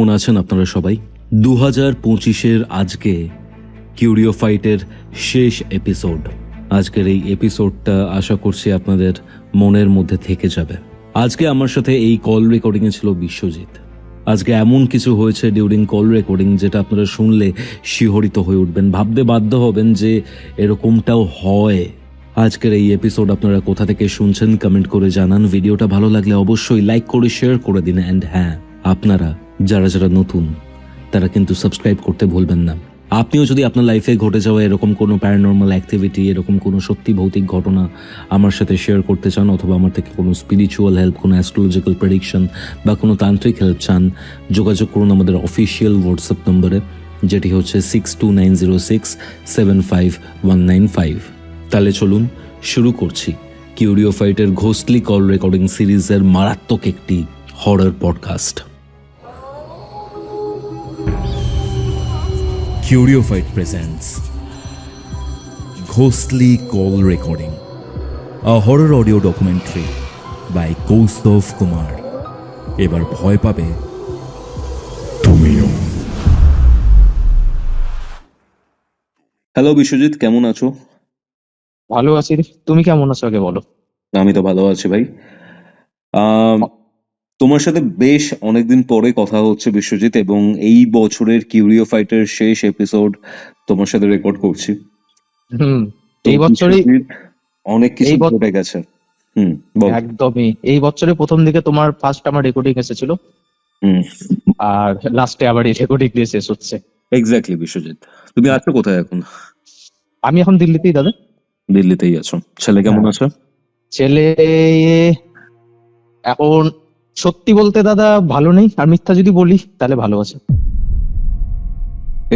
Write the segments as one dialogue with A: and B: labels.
A: কেমন আছেন আপনারা সবাই? 2025-এর আজকে কিউরিও ফাইটের শেষ এপিসোড। আজকের এই এপিসোডটা আশা করছি আপনাদের মনের মধ্যে থেকে যাবে। আজকে আমার সাথে এই কল রেকর্ডিংয়ে ছিল বিশ্বজিৎ। আজকে এমন কিছু হয়েছে ডিউরিং কল রেকর্ডিং যেটা আপনারা শুনলে শিহরিত হয়ে উঠবেন, ভাবতে বাধ্য হবেন যে এরকমটাও হয়। আজকের এই এপিসোড আপনারা কোথা থেকে শুনছেন কমেন্ট করে জানান। ভিডিওটা ভালো লাগলে অবশ্যই লাইক করে শেয়ার করে দিন। অ্যান্ড হ্যাঁ, আপনারা যারা নতুন তারা কিন্তু সাবস্ক্রাইব করতে ভুলবেন না। আপনিও যদি আপনার লাইফে ঘটে যাওয়া এরকম কোনো প্যারানর্মাল অ্যাক্টিভিটি, এরকম কোনো সত্যি ভৌতিক ঘটনা আমার সাথে শেয়ার করতে চান, অথবা আমার থেকে কোনো স্পিরিচুয়াল হেল্প, কোনো অ্যাস্ট্রোলজিক্যাল প্রেডিকশন বা কোনো তান্ত্রিক হেল্প চান, যোগাযোগ করুন আমাদের অফিসিয়াল হোয়াটসঅ্যাপ নম্বরে, যেটি হচ্ছে 6290675195। তাহলে চলুন শুরু করছি কিউরিও ফাইটের ঘোস্টলি কল রেকর্ডিং সিরিজের মারাত্মক একটি horror podcast.
B: Curio Fight presents Ghostly Call Recording, a horror audio documentary by Kaustav Kumar. এবার ভয় পাবে তুমিও।
A: হ্যালো বিশ্বজিৎ, কেমন আছো?
C: ভালো আছি রে। তুমি কেমন আছো আগে বলো।
A: আমি তো ভালো আছি ভাই। তোমার সাথে বেশ অনেকদিন পরে কথা হচ্ছে বিশ্বজিৎ, এবং এই বছরের কিউরিও ফাইটের শেষ এপিসোড তোমার সাথে রেকর্ড করছি। তো
C: এই বছরই
A: বিশ্বজিৎ, অনেক কিছু ঘটে গেছে। বল।
C: একদমই এই বছরের প্রথম দিকে তোমার ফার্স্ট আমার রেকর্ডিং এসেছিল, আর লাস্টে আবার এই রেকর্ডিং দিয়ে শেষ হচ্ছে।
A: এক্স্যাক্টলি বিশ্বজিৎ, তুমি আছো কোথায় এখন?
C: আমি এখন দিল্লিতেই দাদা।
A: দিল্লিতেই আছো। ছেলে কেমন আছে?
C: ছেলে এখন সত্যি বলতে দাদা ভালো নেই, আর মিথ্যা যদি বলি তাহলে ভালো আছে।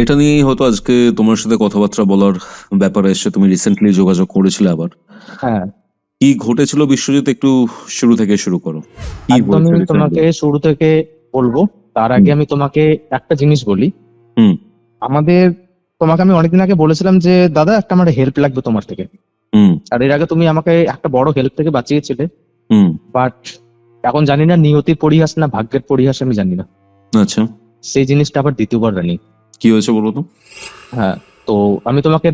A: এটা নিয়েই হয়তো আজকে তোমার সাথে কথাবার্তা বলার ব্যাপারে এসে, তুমি রিসেন্টলি যোগাযোগ করেছিলে আবার।
C: হ্যাঁ,
A: কি ঘটেছিল বিশ্বজিৎ, একটু শুরু থেকে শুরু করো। কি
C: একদমই
A: হয়েছে
C: তোমাকে শুরু থেকে বলবো। তার আগে আমি তোমাকে একটা জিনিস বলি। তোমাকে আমি অনেকদিন আগে বলেছিলাম যে দাদা একটা আমার হেল্প লাগবে তোমার থেকে। আর এর আগে তুমি আমাকে একটা বড় হেল্প থেকে বাঁচিয়েছিলে, বাট এখন জানি না নিয়তির পরিহাস না ভাগ্যের পরিহাস, আমি জানি না।
A: আচ্ছা,
C: সেই জিনিসটা আবার দ্বিতীয়বার রানি।
A: কি হয়েছে বলো তো?
C: হ্যাঁ, তো আমি তোমাকে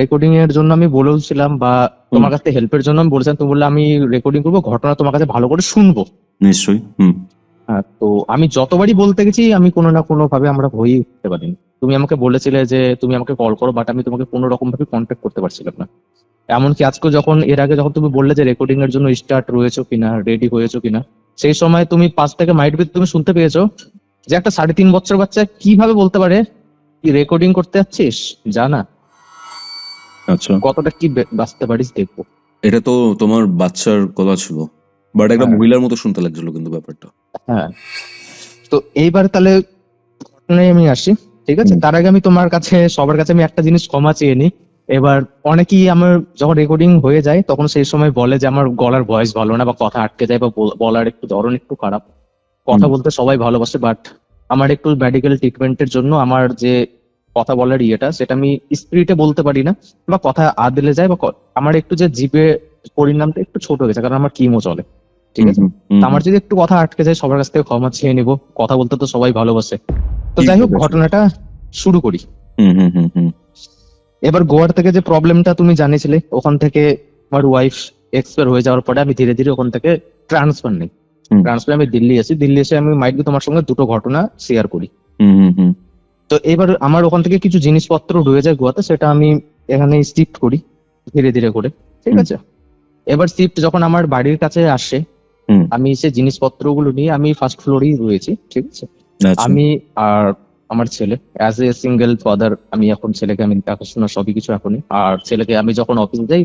C: রেকর্ডিং এর জন্য আমি বলেছিলাম, বা তোমার কাছে হেল্পের জন্য আমি বলেছিলাম। তুমি বললে আমি রেকর্ডিং করবো, ঘটনা তোমার কাছে ভালো করে শুনবো।
A: নিশ্চয়ই।
C: হ্যাঁ, তো আমি যতবারই বলতে গেছি আমি কোনো না কোনো ভাবে আমরা হয়েই উঠতে পারিনি। তুমি আমাকে বলেছিলে যে তুমি আমাকে কল করো, বাট আমি তোমাকে কোনো রকম ভাবে কন্ট্যাক্ট করতে পারছিলাম না। এমনকি আজকে এর আগে যখন তুমি বললে যে রেকর্ডিং এর জন্য স্টার্ট রয়েছো কিনা, রেডি হয়েছো কিনা, সেই সময় তুমি পাশ থেকে মাইট তুমি শুনতে পেয়েছো যে একটা 3.5 বছর বাচ্চা কিভাবে বলতে পারে কি রেকর্ডিং করতে যাচ্ছিস, জানা।
A: আচ্ছা,
C: কতটা কি বাঁচতে পারিস দেখবো।
A: এটা তো তোমার বাচ্চার গলা ছিল, বাট একটা মহিলার মতো শুনতে লাগছিল কিন্তু ব্যাপারটা।
C: হ্যাঁ, তো এইবার তাহলে ঘটনায় আমি আসি, ঠিক আছে? তার আগে আমি তোমার কাছে সবার কাছে আমি একটা জিনিস ক্ষমা চেয়ে নিই। এবার অনেকেই আমার যখন রেকর্ডিং হয়ে যায় তখন সেই সময় বলে যে আমার গলার ভয়েস ভালো না, বা কথা আটকে যায়, বা বলার একটু ধরন একটু খারাপ। কথা বলতে সবাই ভালোবাসে, বাট আমার একটু মেডিকেল ট্রিটমেন্টের জন্য আমার যে কথা বলার ইয়েটা, সেটা আমি স্পিরিটে বলতে পারি না, বা কথা আদলে যায়, বা আমার একটু যে জিভে পরিণামটা একটু ছোট হয়ে গেছে, কারণ আমার কিমো চলে, ঠিক আছে? আমার যদি একটু কথা আটকে যায় সবার কাছ থেকে ক্ষমা চেয়ে নিবো। কথা বলতে তো সবাই ভালোবাসে। তো যাই হোক, ঘটনাটা শুরু করি। এবার গোয়ার থেকে যে প্রবলেমটা তুমি জানিয়েছিলে, ওখান থেকে আমার ওয়াইফ এক্সপায়ার হয়ে যাওয়ার পরে আমি ধীরে ধীরে ওখান থেকে ট্রান্সফার নেই। ট্রান্সফার আমি দিল্লি আসি। দিল্লি এসে আমি মাইট তোমার সঙ্গে দুটো ঘটনা শেয়ার করি। তো এবার আমার ওখান থেকে কিছু জিনিসপত্র রয়ে যায় গোয়াতে, সেটা আমি এখানে শিফট করি ধীরে ধীরে করে, ঠিক আছে? এবার শিফট যখন আমার বাড়ির কাছে আসে, আমি সে জিনিসপত্রগুলো নিয়ে আমি ফার্স্ট ফ্লোরেই রয়েছি, ঠিক আছে? আমি আর আমার ছেলে, অ্যাজ এ সিঙ্গেল ফাদার, আমি এখন ছেলেকে আমি দেখাশোনা সবই কিছু এখনই। আর ছেলেকে আমি যখন অফিস যাই,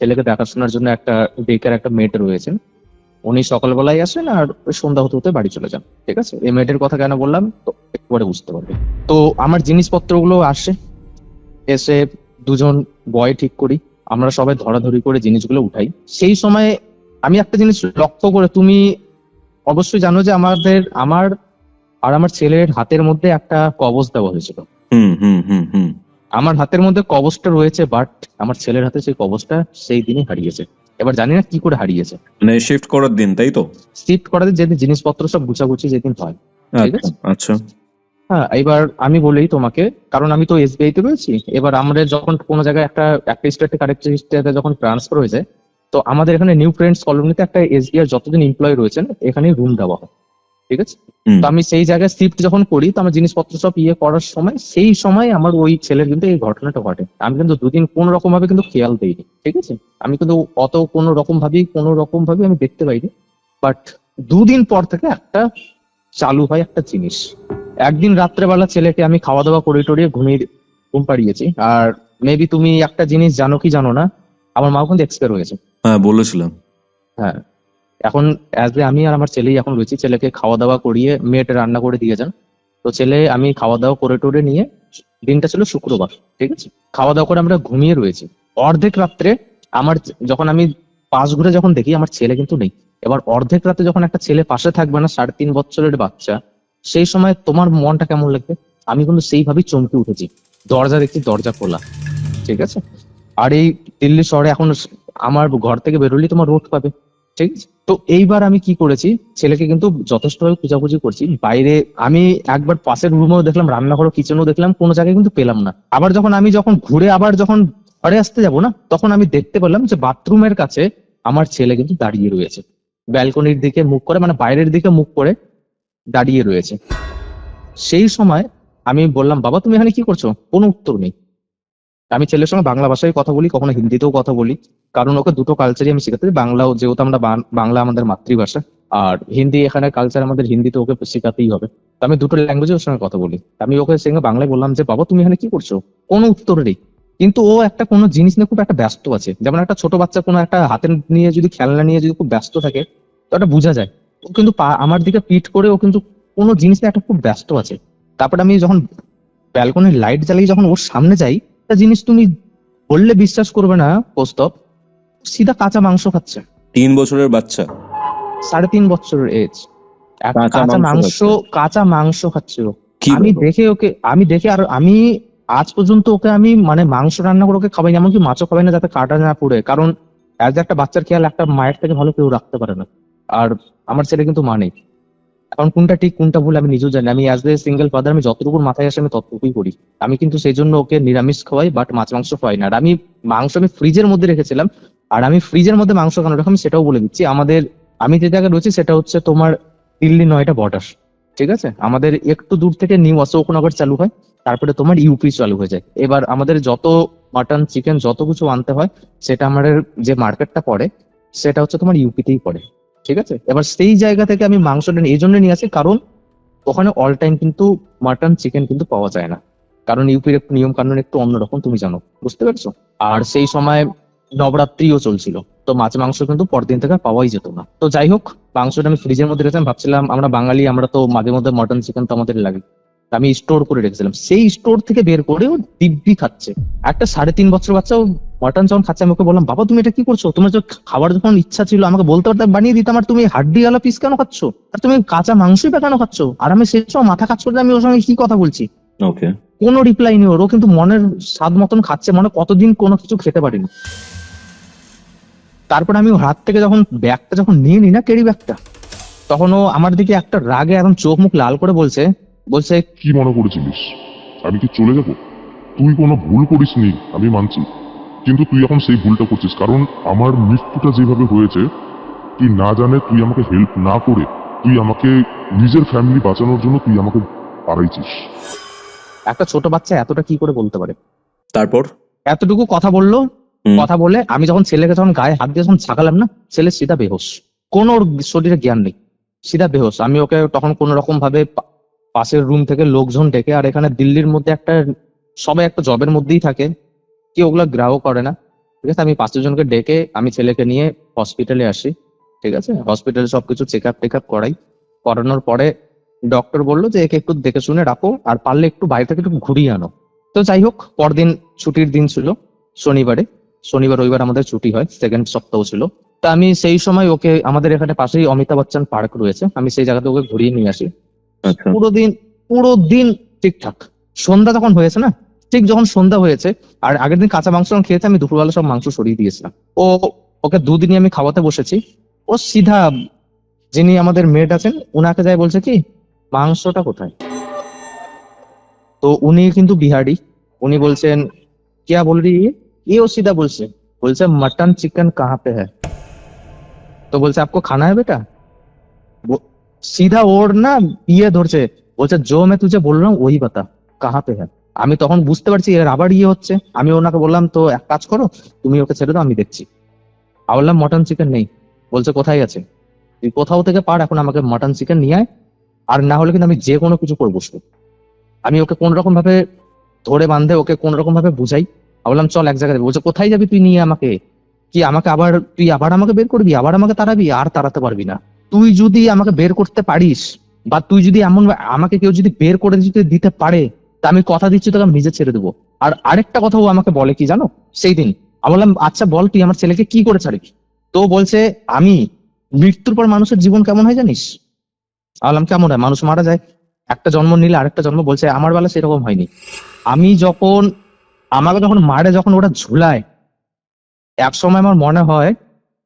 C: ছেলেকে দেখাশোনার জন্য একটা ডেকের একটা মেট রয়েছেন, উনি সকালবেলায় আসেন আর সন্ধ্যা হতে হতে বাড়ি চলে যান, ঠিক আছে? এই মেয়েটের কথা কেন বললাম তো একটু পরে বুঝতে পারবে। তো আমার জিনিসপত্রগুলো আসে, এসে দুজন বয় ঠিক করি, আমরা সবাই ধরাধরি করে জিনিসগুলো উঠাই। সেই সময় আমি একটা জিনিস লক্ষ্য করে, তুমি অবশ্যই জানো যে আমার আর আমার ছেলের হাতের মধ্যে একটা কবজ দেওয়া হয়েছিল। আমার হাতের মধ্যে কবজটা রয়েছে, বাট আমার ছেলের হাতে সেই কবজটা সেই দিনই হারিয়েছে। এবার জানি না কি করে হারিয়েছে।
A: মানে শিফট করার দিন, তাই তো?
C: শিফট করাতে যেদিন জিনিসপত্র সব গুছাগুছি যেদিন হয়, ঠিক আছে?
A: আচ্ছা।
C: হ্যাঁ, এবার আমি বলি তোমাকে, কারণ আমি তো এসবিআই তে রয়েছি। এবার আমাদের যখন কোনো জায়গায় একটা স্টেট থেকে আরেকটা স্টেটে যখন ট্রান্সফার হয়ে যায়, তো আমাদের এখানে নিউ ফ্রেন্ডস কলোনিতে একটা এসবিআই যতদিন এমপ্লয় রয়েছেন এখানে রুম দেওয়া হয়। ঠিক আছে?
A: হুম।
C: তো আমি সেই জায়গায় শিফট যখন করি, তো আমার জিনিসপত্র সব করার সময়, সেই সময় আমার ওই ছেলের কিন্তু এই ঘটনাটা ঘটে। আমি কিন্তু দুদিন কোনো রকম ভাবে কিন্তু খেয়াল দিইনি। ঠিক আছে? আমি কিন্তু অত কোনো রকম ভাবে আমি দেখতে পাইনি। বাট দুদিন পর থেকে একটা চালু হয় একটা জিনিস। একদিন রাত্রেবেলা ছেলেকে আমি খাওয়া দাওয়া করে টরিয়ে ঘুম পাড়িয়েছি। আর মেবি তুমি একটা জিনিস জানো কি জানো না, আমার মা কিন্তু এক্সপায়ার হয়েছে।
A: হ্যাঁ, বলেছিলাম।
C: হ্যাঁ, এখন অ্যাজ এ আমি আর আমার ছেলেই এখন রয়েছি। ছেলেকে খাওয়া দাওয়া করিয়ে মেয়েটা রান্না করে দিয়ে যান। তো ছেলে আমি খাওয়া দাওয়া করে টোরে নিয়ে, দিনটা ছিল শুক্রবার। ঠিক আছে? খাওয়া দাওয়া করে আমরা ঘুমিয়ে রয়েছি। অর্ধেক রাত্রে আমার যখন আমি পাশ ঘুরে যখন দেখি আমার ছেলে কিন্তু নেই। এবার অর্ধেক রাতে যখন একটা ছেলে পাশে থাকবে না, 3.5 বছরের বাচ্চা, সেই সময় তোমার মনটা কেমন লাগবে? আমি কিন্তু সেইভাবেই চমকে উঠেছি। দরজা দেখছি, দরজা খোলা। ঠিক আছে? আর এই দিল্লি শহরে এখন আমার ঘর থেকে বেরোলেই তোমার রোড পাবে। ঠিক আছে? তো এইবার আমি কি করেছি, ছেলেকে কিন্তু যথেষ্টভাবে খোঁজাখুঁজি করছি বাইরে। আমি একবার পাশের রুমেও দেখলাম, রান্নাঘর কিচেনেও দেখলাম, কোনো জায়গায় কিন্তু পেলাম না। আবার যখন ঘুরে যখন ঘরে আসতে যাব না, তখন আমি দেখতে পেলাম যে বাথরুমের কাছে আমার ছেলে কিন্তু দাঁড়িয়ে রয়েছে, ব্যালকনির দিকে মুখ করে, মানে বাইরের দিকে মুখ করে দাঁড়িয়ে রয়েছে। সেই সময় আমি বললাম, বাবা তুমি এখানে কি করছো? কোনো উত্তর নেই। আমি ছেলের সঙ্গে বাংলা ভাষায় কথা বলি, কখনো হিন্দিতেও কথা বলি, কারণ ওকে দুটো কালচারই আমি শেখাতে, বাংলাও যেহেতু আমরা বাংলা আমাদের মাতৃভাষা, আর হিন্দি এখানে কালচার আমাদের, হিন্দিতে ওকে শেখাতেই হবে। তো আমি দুটো ল্যাঙ্গুয়েজে ওর সঙ্গে কথা বলি। আমি ওকে সঙ্গে বাংলায় বললাম যে বাবা তুমি এখানে কি করছো? কোনো উত্তর নেই। কিন্তু ও একটা কোনো জিনিস নিয়ে খুব একটা ব্যস্ত আছে, যেমন একটা ছোট বাচ্চা কোনো একটা হাতে নিয়ে যদি, খেলনা নিয়ে যদি খুব ব্যস্ত থাকে, তো এটা বোঝা যায়। ও কিন্তু আমার দিকে পিঠ করে ও কিন্তু কোনো জিনিস নিয়ে একটা খুব ব্যস্ত আছে। তারপরে আমি যখন ব্যালকনির লাইট জ্বালিয়ে যখন ওর সামনে যাই, একটা জিনিস তুমি বললে বিশ্বাস করবে না কৌস্তব, সিধা কাঁচা মাংস খাচ্ছে।
A: 3 বছরের বাচ্চা?
C: 3.5 বছরের এজ, কাঁচা মাংস খাচ্ছে ও।
A: কি
C: আমি
A: বলো?
C: দেখে আর আমি আজ পর্যন্ত ওকে আমি মানে মাংস রান্না করে ওকে খাবাই না, এমনকি মাছও খাবাই না, যাতে কাটা না পড়ে। কারণ অ্যাজ একটা বাচ্চার খেয়াল একটা মায়ের থেকে ভালো কেউ রাখতে পারে না। আর আমার ছেলে কিন্তু মা নেই। এখন কোনটা ঠিক কোনটা ভুল আমি নিজেও জানি। আমি অ্যাজ এ সিঙ্গেল ফাদার, আমি যতটুকু মাথায় আসে আমি ততটুকুই করি। আমি কিন্তু সেই জন্য ওকে নিরামিষ খাওয়াই, বাট মাছ মাংস খাওয়াই না। আর আমি মাংস আমি ফ্রিজের মধ্যে রেখেছিলাম। আর আমি ফ্রিজের মধ্যে মাংস কেন রাখি আমি সেটাও বলে দিচ্ছি। আমি যে জায়গায় রয়েছি সেটা হচ্ছে তোমার দিল্লি নয়ডা বর্ডার। ঠিক আছে? আমাদের একটু দূর থেকে নিউ অশোকনগর চালু হয়, তারপরে তোমার ইউপি চালু হয়ে যায়। এবার আমাদের যত মাটন চিকেন যত কিছু আনতে হয়, সেটা আমাদের যে মার্কেটটা পড়ে সেটা হচ্ছে তোমার ইউপিতেই পড়ে। ঠিক আছে? এবার সেই জায়গা থেকে আমি মাংসটা এই জন্য নিয়ে আসি, কারণ ওখানে অল টাইম কিন্তু মাটন চিকেন কিন্তু পাওয়া যায় না। কারণ ইউপির একটু নিয়ম কানুন একটু অন্যরকম, তুমি জানো, বুঝতে পেরেছো? আর সেই সময় নবরাত্রিও চলছিল, তো মাছ মাংস কিন্তু পরদিন থেকে পাওয়াই যেত না। তো যাই হোক, মাংসটা আমি ফ্রিজের মধ্যে রেখেছিলাম। ভাবছিলাম আমরা বাঙালি, আমরা তো মাঝে মধ্যে মটন চিকেন তো আমাদের লাগে। তা আমি স্টোর করে রেখেছিলাম। সেই স্টোর থেকে বের করে ও দিব্যি খাচ্ছে। একটা 3.5 বছর বাচ্চা ও মটন যখন খাচ্ছে, আমি ওকে বললাম, বাবা তুমি এটা কি করছো? তোমার যে খাবার যখন ইচ্ছা ছিল আমাকে বলতে পারতে, বানিয়ে দিতাম। আর তুমি হাড্ডিওয়ালা পিস কেন খাচ্ছ? আর তুমি কাঁচা মাংসই বা কেন খাচ্ছ? আর আমি সেই সময় মাথা কাজ করতে আমি ওর সঙ্গে কি কথা বলছি।
A: ওকে।
C: কোনো রিপ্লাই নেই ওর। ও কিন্তু মনের স্বাদ মতন খাচ্ছে, মানে কতদিন কোনো কিছু খেতে পারিনি। তারপর আমি ওর হাত থেকে যখন ব্যাগটা যখন নিয়ে নিই না, ক্যারি ব্যাগটা, তখন ও আমার দিকে একটা রাগে একদম চোখ মুখ লাল করে বলছে,
D: কি মনে করেছিলিস আমি কি চলে যাব? তুই কোনো ভুল করিসনি, আমি মানছি, কিন্তু তুই এখন সেই ভুলটা করছিস। কারণ আমার মৃত্যুটা যেভাবে হয়েছে, তুই না জানে, তুই আমাকে হেল্প না করে, তুই আমাকে নিজের ফ্যামিলি বাঁচানোর জন্য তুই আমাকে হারাইছিস।
C: একটা ছোট বাচ্চা এতটা কি করে বলতে পারে?
A: তারপর?
C: এতটুকু কথা বললো। কথা বলে আমি যখন ছেলেকে যখন গায়ে হাত দিয়ে যখন ছাকালাম না, ছেলে সিধা বেহোশ। কোনো ওর শরীরে জ্ঞান নেই, সিধা বেহোশ। আমি ওকে তখন কোন রকম ভাবে পাশের রুম থেকে লোকজন ডেকে, আর এখানে দিল্লির মধ্যে একটা সবাই একটা জবের মধ্যেই থাকে, কি ওগুলা গ্রাহক করে না। ঠিক আছে? আমি 5 জনকে ডেকে আমি ছেলেকে নিয়ে হসপিটালে আসি। ঠিক আছে? হসপিটালে সবকিছু চেক আপ করাই। করানোর পরে ডক্টর বললো যে একে একটু দেখে শুনে রাখো, আর পারলে একটু বাইরে থেকে একটু ঘুরিয়ে আনো। তো যাই হোক, পরদিন ছুটির দিন ছিল, শনিবার রবিবার আমাদের ছুটি হয়, সেকেন্ড সপ্তাহ ছিল। তা আমি সেই সময় ওকে, আমাদের এখানে পাশেই অমিতাভ বচ্চন পার্ক রয়েছে, আমি সেই জায়গাতে ওকে ঘুরিয়ে নিয়ে আসি।
A: আচ্ছা।
C: পুরো দিন ঠিকঠাক। সন্ধ্যা তখন হয়েছে না, ঠিক যখন সন্ধ্যা হয়েছে, আর আগের দিন কাঁচা মাংস যখন খেয়েছে, আমি দুপুরবেলা সব মাংস সরিয়ে দিয়েছিলাম। ওকে দুদিনই আমি খাওয়াতে বসেছি। ও সিধা যিনি আমাদের মেড আছেন ওনাকে যায় বলছে কি, মাংসটা কোথায়? তো উনি কিন্তু বিহারি, উনি বলছেন क्या बोल रही है ये? ও সিধা বলছে, বলছে मटन चिकन कहाँ पे है? তো বলছে आपको खाना है बेटा? सीधा ওর না ইয়ে ধরছে, বলছে जो मैं तुझे बोल रहा हूँ वही बता कहाँ पे है। আমি তখন বুঝতে পারছি এর আবার ইয়ে হচ্ছে। আমি ওনাকে বললাম তো এক কাজ করো, তুমি ওকে ছেড়ে দাও, আমি দেখছি। আমি বললাম মটন চিকেন নেই। বলছে কোথায় আছে? তুই কোথাও থেকে পার এখন আমাকে মটন চিকেন নিয়ে আয়, আর না হলে কিন্তু আমি যে কোনো কিছু করবো। আমি ওকে কোন রকম ভাবে ধরে বাঁধে ওকে কোন রকম ভাবে বুঝাই। আমি বললাম চল এক জায়গায় যাবি। বলছে কোথায় যাবি তুই নিয়ে আমাকে? কি আমাকে আবার তুই আবার আমাকে বের করবি, আবার আমাকে তাড়াবি? আর তাড়াতে পারবি না। তুই যদি আমাকে বের করতে পারিস, বা তুই যদি এমন আমাকে কেউ যদি বের করে যদি দিতে পারে, তা আমি কথা দিচ্ছি তোকে আমি নিজে ছেড়ে দেবো। আর আরেকটা কথা ও আমাকে বলে কি জানো সেই দিন? আমি বললাম আচ্ছা বল তুই আমার ছেলেকে কি করে ছাড়বি? তো বলছে আমি মৃত্যুর পর মানুষের জীবন কেমন হয় জানিস? আমি বললাম কেমন হয়? মানুষ মারা যায়, একটা জন্ম নিলে আরেকটা জন্ম। বলছে আমার বেলা সেরকম হয়নি। আমি যখন আমাকে যখন মারে, যখন ওটা ঝুলায়, এক সময় আমার মনে হয়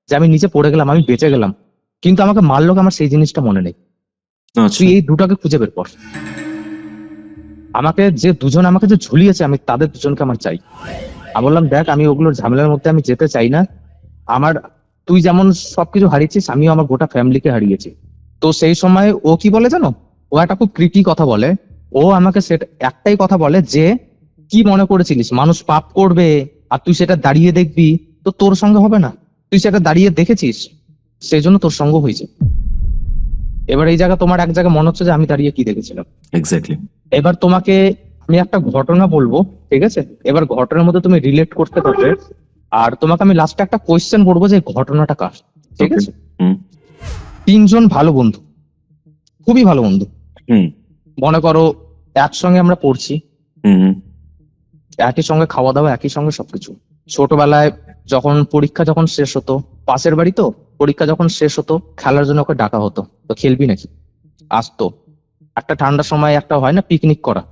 C: যে আমি নিচে পড়ে গেলাম, আমি বেঁচে গেলাম, কিন্তু আমাকে মারলো আমার সেই জিনিসটা মনে নেই।
A: আচ্ছা,
C: তুই এই দুটাকে খুঁজে বের কর। আমাকে যে দুজন আমাকে যে ঝুলিয়েছে, আমি তাদের দুজনকে আমার চাই। আমি বললাম দেখ আমি ওগুলোর ঝামেলার মধ্যে আমি যেতে চাই না। আমার তুই যেমন সবকিছু হারিয়েছিস, আমিও আমার গোটা ফ্যামিলিকে হারিয়েছি। তো সেই সময় ও কি বলে জানো? ও একটা খুব ক্রিটি কথা বলে। ও আমাকে সেটা একটাই কথা বলে যে কি মনে করেছিলিস মানুষ পাপ করবে আর তুই সেটা দাঁড়িয়ে দেখবি? তো তোর সঙ্গে হবে না, তুই সেটা দাঁড়িয়ে দেখেছিস, সেই জন্য তোর সঙ্গ হয়েছে। এবার এই জায়গা তোমার এক জায়গায় মনে হচ্ছে যে আমি দাঁড়িয়ে কি দেখেছিলাম।
A: এক্স্যাক্টলি।
C: এবার তোমাকে আমি একটা ঘটনা বলবো, ঠিক আছে? এবার ঘটনার মধ্যে তুমি রিলেট করতে পারবে, আর তোমাকে আমি লাস্টে একটা কোয়েশ্চেন করবো যে ঘটনাটা কার, ঠিক আছে? তিনজন ভালো বন্ধু, খুবই ভালো বন্ধু। মনে করো একসঙ্গে আমরা পড়ছি, একই সঙ্গে খাওয়া দাওয়া, একই সঙ্গে সবকিছু। ছোটবেলায় যখন পরীক্ষা যখন শেষ হতো, পাশের বাড়ি তো, পরীক্ষা যখন শেষ হতো খেলার জন্য ওকে ডাকা হতো, তো খেলবি নাকি? আসতো। একটা ঠান্ডার সময় একটা হয় না পিকনিক করা,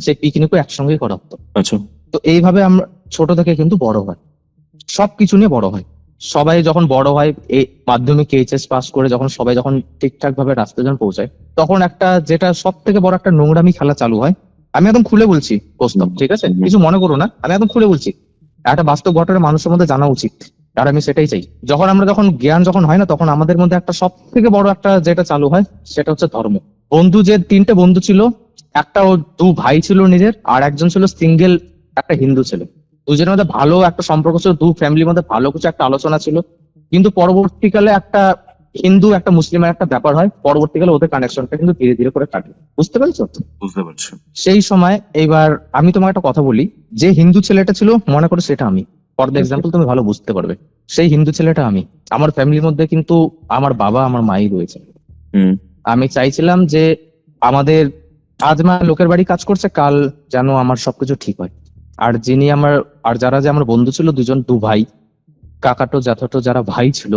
C: সেই পিকনিকও একসঙ্গেই করা হতো।
A: আচ্ছা।
C: তো এইভাবে আমরা ছোট থেকে কিন্তু বড় হয়, সবকিছু নিয়ে বড় হয়। সবাই যখন বড় হয়, এই মাধ্যমিক এইচএস পাস করে যখন সবাই যখন ঠিকঠাক ভাবে রাস্তায় যখন পৌঁছায়, তখন একটা যেটা সব থেকে বড় একটা নোংরামি খেলা চালু হয়। আমি একদম খুলে বলছি প্রস্তাব, ঠিক আছে? কিছু মনে করো না, আমি একদম খুলে বলছি। একটা বাস্তব ঘটনা মানুষের মধ্যে জানা উচিত, আর আমি সেটাই চাই। যখন জ্ঞান যখন হয় না, তখন আমাদের মধ্যে একটা সব থেকে বড় একটা যেটা চালু হয় সেটা হচ্ছে ধর্ম। বন্ধু যে তিনটে বন্ধু ছিল, একটা ও দু ভাই ছিল নিজের, আর একজন ছিল সিঙ্গেল একটা হিন্দু ছেলে। দুজনের মধ্যে ভালো একটা সম্পর্ক ছিল, দু ফ্যামিলির মধ্যে ভালো কিছু একটা আলোচনা ছিল। কিন্তু পরবর্তীকালে একটা হিন্দু একটা মুসলিমের একটা ব্যাপার হয়, পরবর্তীকালে ওদের কানেকশনটা কিন্তু ধীরে ধীরে করে কাটে। বুঝতে পেরেছো?
A: বুঝতে পারছি।
C: সেই সময় এইবার আমি তোমাকে একটা কথা বলি, যে হিন্দু ছেলেটা ছিল মনে করো সেটা আমি। ফর দ্য এক্সাম্পল তুমি ভালো বুঝতে পারবে, সেই হিন্দু ছেলেটা আমি। আমার ফ্যামিলির মধ্যে কিন্তু আমার বাবা আমার মাই রয়েছে। আমি চাইছিলাম যে আমাদের আজ মা লোকের বাড়ি কাজ করছে, কাল যেন আমার সবকিছু ঠিক হয়। আর যিনি আমার আর যারা যে আমার বন্ধু ছিল, দু ভাই, কাকাটো জ্যাঠাটো যারা ভাই ছিল,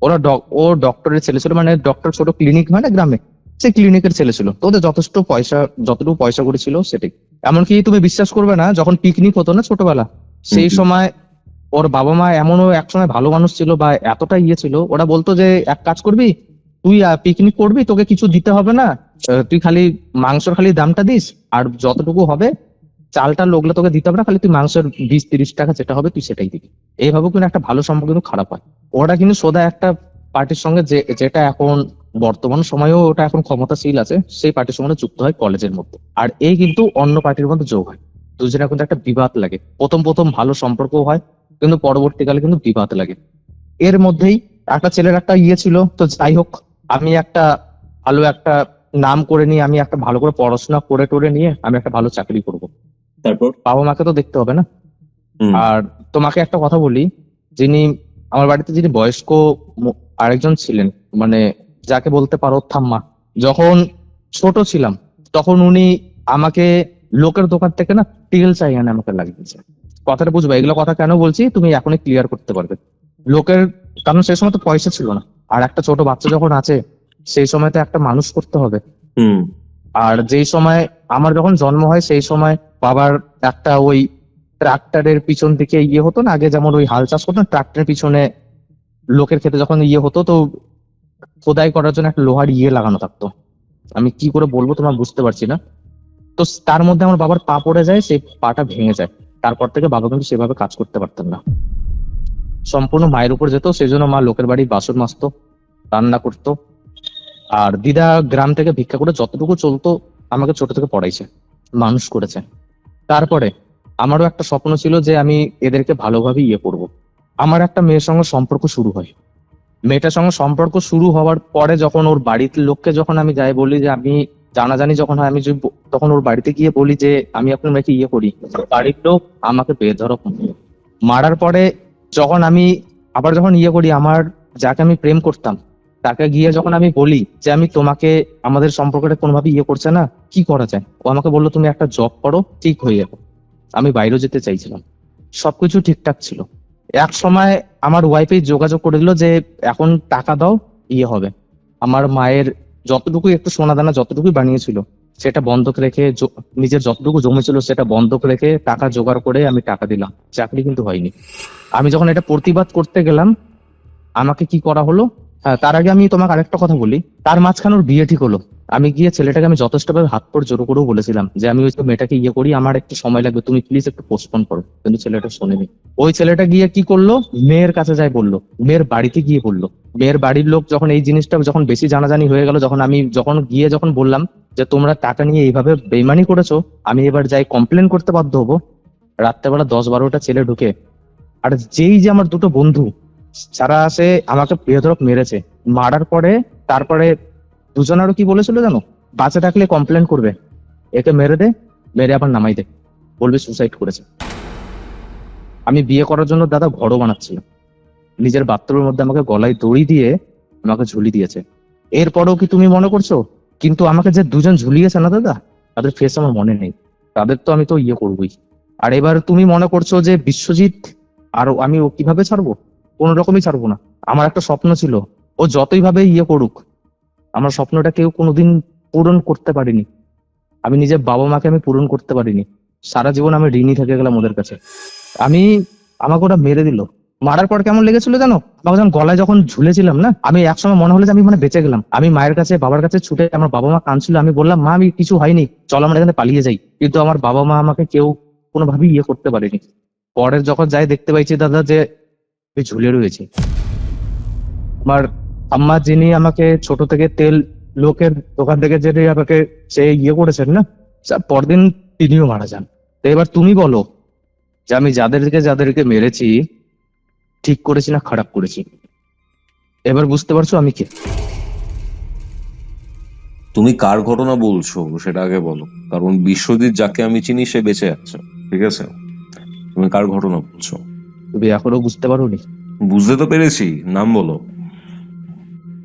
C: ওরা ও ডক্টরের ছেলে ছিল, মানে ডক্টর ছোট ক্লিনিক হয় না গ্রামে, সেই ক্লিনিকের ছেলে ছিল। তো ওদের যতটুকু পয়সা করেছিল সেটাই। এমনকি তুমি বিশ্বাস করবে না, যখন পিকনিক হতো না ছোটবেলা, সেই সময় ওর বাবা মা এমনও একসময় ভালো মানুষ ছিল বা এতটা ইয়ে ছিল, ওরা বলতো যে এক কাজ করবি, তুই পিকনিক করবি, তোকে কিছু দিতে হবে না, তুই খালি মাংসর খালি দামটা দিস, আর যতটুকু হবে চালটা লোকলে তোকে দিতে হবে না, খালি তুই মাংসের 20-30 টাকা যেটা হবে তুই সেটাই দিবি। এইভাবে কিন্তু একটা ভালো সম্পর্ক কিন্তু খারাপ হয়। ওরা কিন্তু সোজা একটা পার্টির সঙ্গে যেটা এখন বর্তমান সময়েও ওটা এখন ক্ষমতাশীল আছে, সেই পার্টির সঙ্গে যুক্ত হয় কলেজের মধ্যে। আর এই কিন্তু অন্য পার্টির মধ্যে যোগ হয়, দুজনের কিন্তু একটা বিবাদ লাগে। প্রথম ভালো সম্পর্ক হয়, কিন্তু পরবর্তীকালে কিন্তু বিবাদ লাগে। এর মধ্যেই একটা ছেলের একটা ইয়ে ছিল। তো যাই হোক, আমি একটা ভালো একটা নাম করে নিয়ে, আমি একটা ভালো করে পড়াশোনা করে টোরে নিয়ে আমি একটা ভালো চাকরি করব।
A: তারপর
C: বাবা মাকে তো দেখতে হবে না। আর তোমাকে একটা কথা বলি, যিনি আমার বাড়িতে যিনি বয়স্ক আরেকজন ছিলেন, মানে যাকে বলতে পারো ঠাম্মা, যখন ছোট ছিলাম তখন উনি আমাকে লোকের দোকান থেকে না তেল চাই এনে আমাকে লাগিয়েছে। কথাটা বুঝবে, এগুলো কথা কেন বলছি তুমি এখনই ক্লিয়ার করতে পারবে। লোকের, কারণ সেই সময় তো পয়সা ছিল না, আর একটা ছোট বাচ্চা যখন আছে সেই সময় তো একটা মানুষ করতে হবে। আর যেই সময় আমার যখন জন্ম হয় সেই সময় বাবার একটা ওই ট্রাক্টরের পিছন দিকে ইয়ে হতো না, আগে যেমন ওই হাল চাষ করতো না, ট্রাক্টরের পিছনে লোকের ক্ষেত্রে যখন ইয়ে হতো, তো খোদাই করার জন্য একটা লোহার ইয়ে লাগানো থাকতো, আমি কি করে বলবো তোমার বুঝতে পারছি না। তো তার মধ্যে আমার বাবার পা পড়ে যায়, সেই পাটা ভেঙে যায়। তারপর থেকে বাবা কিন্তু সেভাবে কাজ করতে পারতেন না, সম্পূর্ণ মায়ের উপর যেত। সেই জন্য মা লোকের বাড়ি বাসন মাজতো, রান্না করতো। আর দিদা গ্রাম থেকে ভিক্ষা করে যতটুকু চলতো আমাকে ছোট থেকে পড়াইছে, মানুষ করেছে। তারপরে আমারও একটা স্বপ্ন ছিল যে আমি এদেরকে ভালোভাবে করব। আমার একটা মেয়ের সঙ্গে সম্পর্ক শুরু হয়। মেয়েটার সঙ্গে সম্পর্ক শুরু হওয়ার পরে যখন ওর বাড়ির লোককে যখন আমি যাই বলি যে আমি জানাজানি যখন হয়, আমি তখন ওর বাড়িতে গিয়ে বলি যে আমি আপনার মেয়েকে করি, বাড়ির লোক আমাকে বেধড়ক মারার পরে যখন আমি আবার যখন করি, আমার যাকে আমি প্রেম করতাম তাকে গিয়ে যখন আমি বলি যে আমি তোমাকে, আমাদের সম্পর্কটা কোনোভাবে করছে না, কি করা যায়, ও আমাকে বললো তুমি একটা জব করো, ঠিক হয়ে যাবে। আমি বাইরেও যেতে চাইছিলাম, সবকিছু ঠিকঠাক ছিল। এক সময় আমার ওয়াইফে যোগাযোগ করে দিল যে এখন টাকা দাও, হবে। আমার মায়ের যতটুকু একটু সোনা দানা যতটুকু বানিয়েছিল সেটা বন্ধক রেখে, নিজের যতটুকু জমি ছিল সেটা বন্ধক রেখে টাকা জোগাড় করে আমি টাকা দিলাম। চাকরি কিন্তু হয়নি। আমি যখন এটা প্রতিবাদ করতে গেলাম, আমাকে কি করা হলো, হ্যাঁ তার আগে আমি তোমাকে আরেকটা কথা বলি। তার মাঝখানে ওর বিয়ে ঠিক হলো। আমি গিয়ে ছেলেটাকে আমি যথেষ্টভাবে হাত পর জোর করেও বলেছিলাম যে আমি ওই মেয়েটাকে করি, আমার একটু সময় লাগবে, তুমি প্লিজ একটু পোস্টপোন করো, কিন্তু ছেলেটা শোনেনি। ওই ছেলেটা গিয়ে কি করলো, মেয়ের কাছে যায় বললো, মেয়ের বাড়িতে গিয়ে বললো। মেয়ের বাড়ির লোক যখন এই জিনিসটা যখন বেশি জানাজানি হয়ে গেল, যখন আমি যখন বললাম যে তোমরা টাকা নিয়ে এইভাবে বেইমানি করেছো, আমি এবার যাই কমপ্লেন করতে বাধ্য হবো। রাত্রেবেলা 10-12টা ছেলে ঢুকে, আর যেই যে আমার দুটো বন্ধু যারা আছে আমাকে বেধড়ক মেরেছে। মারার পরে তারপরে দুজন আরো কি বলেছিল জানো, বাঁচে থাকলে কমপ্লেন করবে, একে মেরে দে, মেরে আবার নামাই দে, বলবে সুসাইড করেছে। আমি বিয়ে করার জন্য দাদা ঘরও বানাচ্ছিল, নিজের বাথরুমের মধ্যে আমাকে গলায় দড়ি দিয়ে আমাকে ঝুলি দিয়েছে। এরপরেও কি তুমি মনে করছো? কিন্তু আমাকে যে দুজন ঝুলিয়েছে না দাদা, তাদের ফেস আমার মনে নেই, তাদের তো আমি তো করবই। আর এবার তুমি মনে করছো যে বিশ্বজিৎ আর আমি ও কিভাবে ছাড়বো? কোন রকমই ছাড়বো না। আমার একটা স্বপ্ন ছিল, ও যতই ভাবে করুক, আমার স্বপ্নটা কেউ কোনোদিন পূরণ করতে পারিনি। আমি নিজের বাবা মাকে আমি পূরণ করতে পারিনি। সারা জীবন আমি ঋণী থেকে গেলাম ওদের কাছে। আমাকে ওরা মেরে দিল। মারার পর কেমন লেগেছিল জানো, আমাকে যখন গলায় যখন ঝুলেছিলাম না, আমি একসময় মনে হলো যে আমি বেঁচে গেলাম। আমি মায়ের কাছে বাবার কাছে ছুটে, আমার বাবা মা কাঁদছিল, আমি বললাম মা আমি কিছু হয়নি, চল আমরা এখানে পালিয়ে যাই। কিন্তু আমার বাবা মা আমাকে কেউ কোনোভাবেই করতে পারেনি। পরের যখন যাই দেখতে পাইছি দাদা যে আমি ঝুলে রয়েছি। আমার আম্মা যিনি আমাকে ছোট থেকে তেল লোকের দোকান থেকে যে আমাকে সে করেছেন না, পরদিন তিনিও মারা যান। তো এবার তুমি বলো যে আমি যাদেরকে মেরেছি ঠিক করেছি না খারাপ করেছি? এবার বুঝতে পারছো আমি কে?
E: তুমি কার ঘটনা বলছো সেটা আগে বলো, কারণ বিশ্বজিৎ যাকে আমি চিনি সে বেঁচে আছে, ঠিক আছে? তুমি কার ঘটনা বলছো?
C: তুমি এখনো বুঝতে পারোনি?
E: বুঝতে তো পেরেছি, নাম বলো।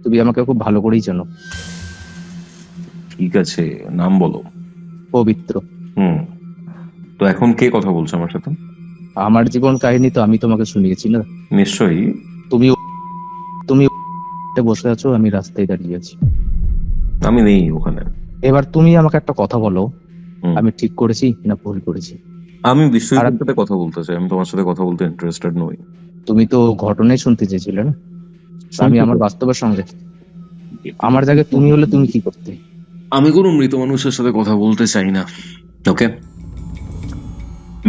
C: তুমি আমাকে খুব ভালো করেই জানো।
E: ঠিক আছে, নাম বলো।
C: পবিত্র।
E: তো এখন কে কথা বলছো আমার সাথে?
C: আমার জীবন কাহিনী তো আমি তোমাকে শুনিয়েছি না?
E: নিশ্চয়ই।
C: তুমি বসে আছো, আমি রাস্তায় দাঁড়িয়ে আছি।
E: আমি নেই ওখানে।
C: এবার তুমি আমাকে একটা কথা বলো, আমি ঠিক করেছি না ভুল করেছি?
E: আমি বিশ্বজিতের সাথে কথা বলতে চাই, আমি তোমার সাথে কথা বলতে ইন্টারেস্টেড নই।
C: তুমি তো ঘটনাই শুনতে চেয়েছিলে না? আমি আমার বাস্তবের সঙ্গে, আমার জায়গায় তুমি হলে তুমি কি করতে?
E: আমি কোনো মৃত মানুষের সাথে কথা বলতে চাই না। ওকে,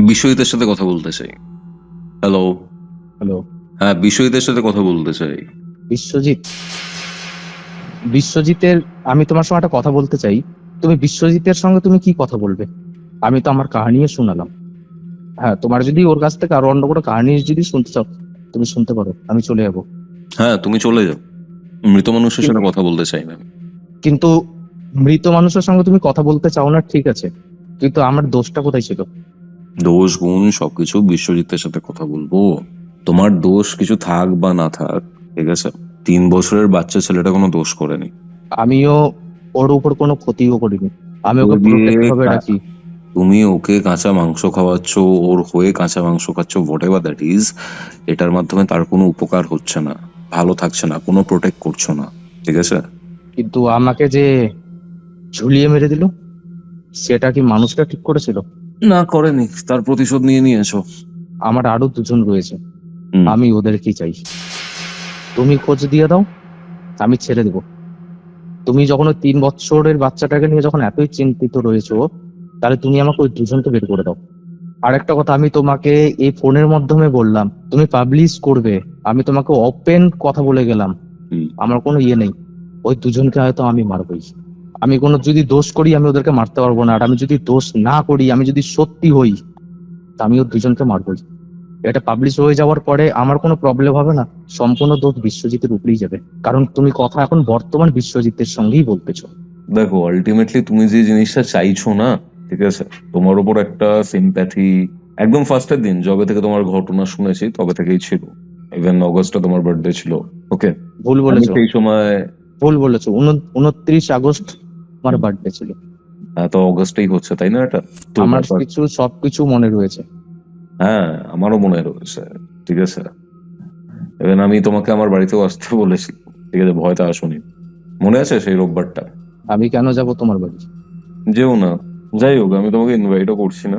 E: বিশ্বজিতের সাথে কথা বলতে চাই। হ্যালো। হ্যাঁ, বিশ্বজিতের সাথে কথা বলতে চাই।
C: বিশ্বজিতের আমি তোমার সঙ্গে একটা কথা বলতে চাই। তুমি বিশ্বজিতের সঙ্গে তুমি কি কথা বলবে? আমি তো আমার কাহিনী শুনালাম। হ্যাঁ, তোমার যদি ওর কাছ থেকে আরো অন্য কোনো কাহিনী যদি শুনতে চাও তুমি শুনতে পারো, আমি চলে যাবো।
E: হ্যাঁ, তুমি চলে যাও, মৃত মানুষের সাথে কথা বলতে চাই না।
C: কিন্তু মৃত মানুষের সঙ্গে তুমি কথা বলতে চাও না, ঠিক আছে, কিন্তু আমার দোষটা কোথায় ছিল?
E: দোষ গুণ সবকিছু বিশ্বজিতের সাথে কথা বলবো। তোমার দোষ কিছু থাক বা না থাক, ঠিক আছে, 3 বছরের বাচ্চা ছেলেটা কোনো দোষ করেনি।
C: আমিও ওর উপর কোনো ক্ষতিও করিনি, আমি ওকে প্রোটেক্ট ভাবে রাখি।
E: তুমি ওকে কাঁচা মাংস খাওয়াচ্ছ, ওর হয়ে কাঁচা মাংস খাচ্ছ, হোয়াট এভার দ্যাট ইজ, এটার মাধ্যমে তার কোনো উপকার হচ্ছে না, ভালো থাকছে না, কোনো প্রোটেক্ট করছো না, ঠিক আছে?
C: কিন্তু আমাকে যে ঝুলিয়ে মেরে দিল, সেটা কি মানুষটা ঠিক করেছিল?
E: না, করেনি, তার প্রতিশোধ নিয়ে নিয়েছো।
C: আমার আরো দুজন রয়েছে, আমি ওদেরকেই চাই। তুমি খোঁজ দিয়ে দাও, আমি ছেড়ে দেবো। তুমি যখন ওই 3 বছরের বাচ্চাটাকে নিয়ে যখন এতই চিন্তিত রয়েছো, তাহলে তুমি আমাকে ওই দুজনকে বের করে দাও। আর একটা কথা আমি তোমাকে এই ফোনের মাধ্যমে বললাম, তুমি পাবলিশ করবে, আমি তোমাকে ওপেন কথা বলে গেলাম,
E: হুম।
C: আমার কোনো ইয়ে নেই। ওই দুজনকে হয়তো আমি মারবই। আমি কোনো যদি দোষ করি আমি ওদেরকে মারতে পারবো না, আর আমি যদি দোষ না করি, আমি যদি সত্যি হই, তা আমি ওই দুজনকে মারবই। এটা পাবলিশ হয়ে যাওয়ার পরে আমার কোনো প্রবলেম হবে না, সম্পূর্ণ দোষ বিশ্বজিতের উপরেই যাবে, কারণ তুমি কথা এখন বর্তমান বিশ্বজিতের সঙ্গেই বলতেছো।
E: দেখো আলটিমেটলি তুমি যে জিনিসটা চাইছো না, ঠিক আছে, তোমার উপর একটা সিম্প্যাথি একদম ফার্স্টের দিন যবে থেকে তোমার ঘটনা শুনেছি তবে থেকেই ছিল। ইভেন অগস্টে তোমার বার্থডে ছিল, ওকে,
C: ভুল
E: আমি
C: বলেছো,
E: সেই সময়
C: 29 আগস্ট আমার বার্থডে ছিল।
E: তো অগস্টেই হচ্ছে তাই না? এটা তো
C: আমার
E: ব্যাপার।
C: কিছু সবকিছু মনে রয়েছে।
E: হ্যাঁ, আমারও মনে রয়েছে, ঠিক আছে। ইভেন আমি তোমাকে আমার বাড়িতেও আসতে বলেছি, ঠিক আছে, ভয়তে আসোনি। মনে আছে সেই রোববারটা?
C: আমি কেন যাব তোমার বাড়ি?
E: যেও না। যাই হোক, আমি তোমাকে ইনভাইটও করছি না,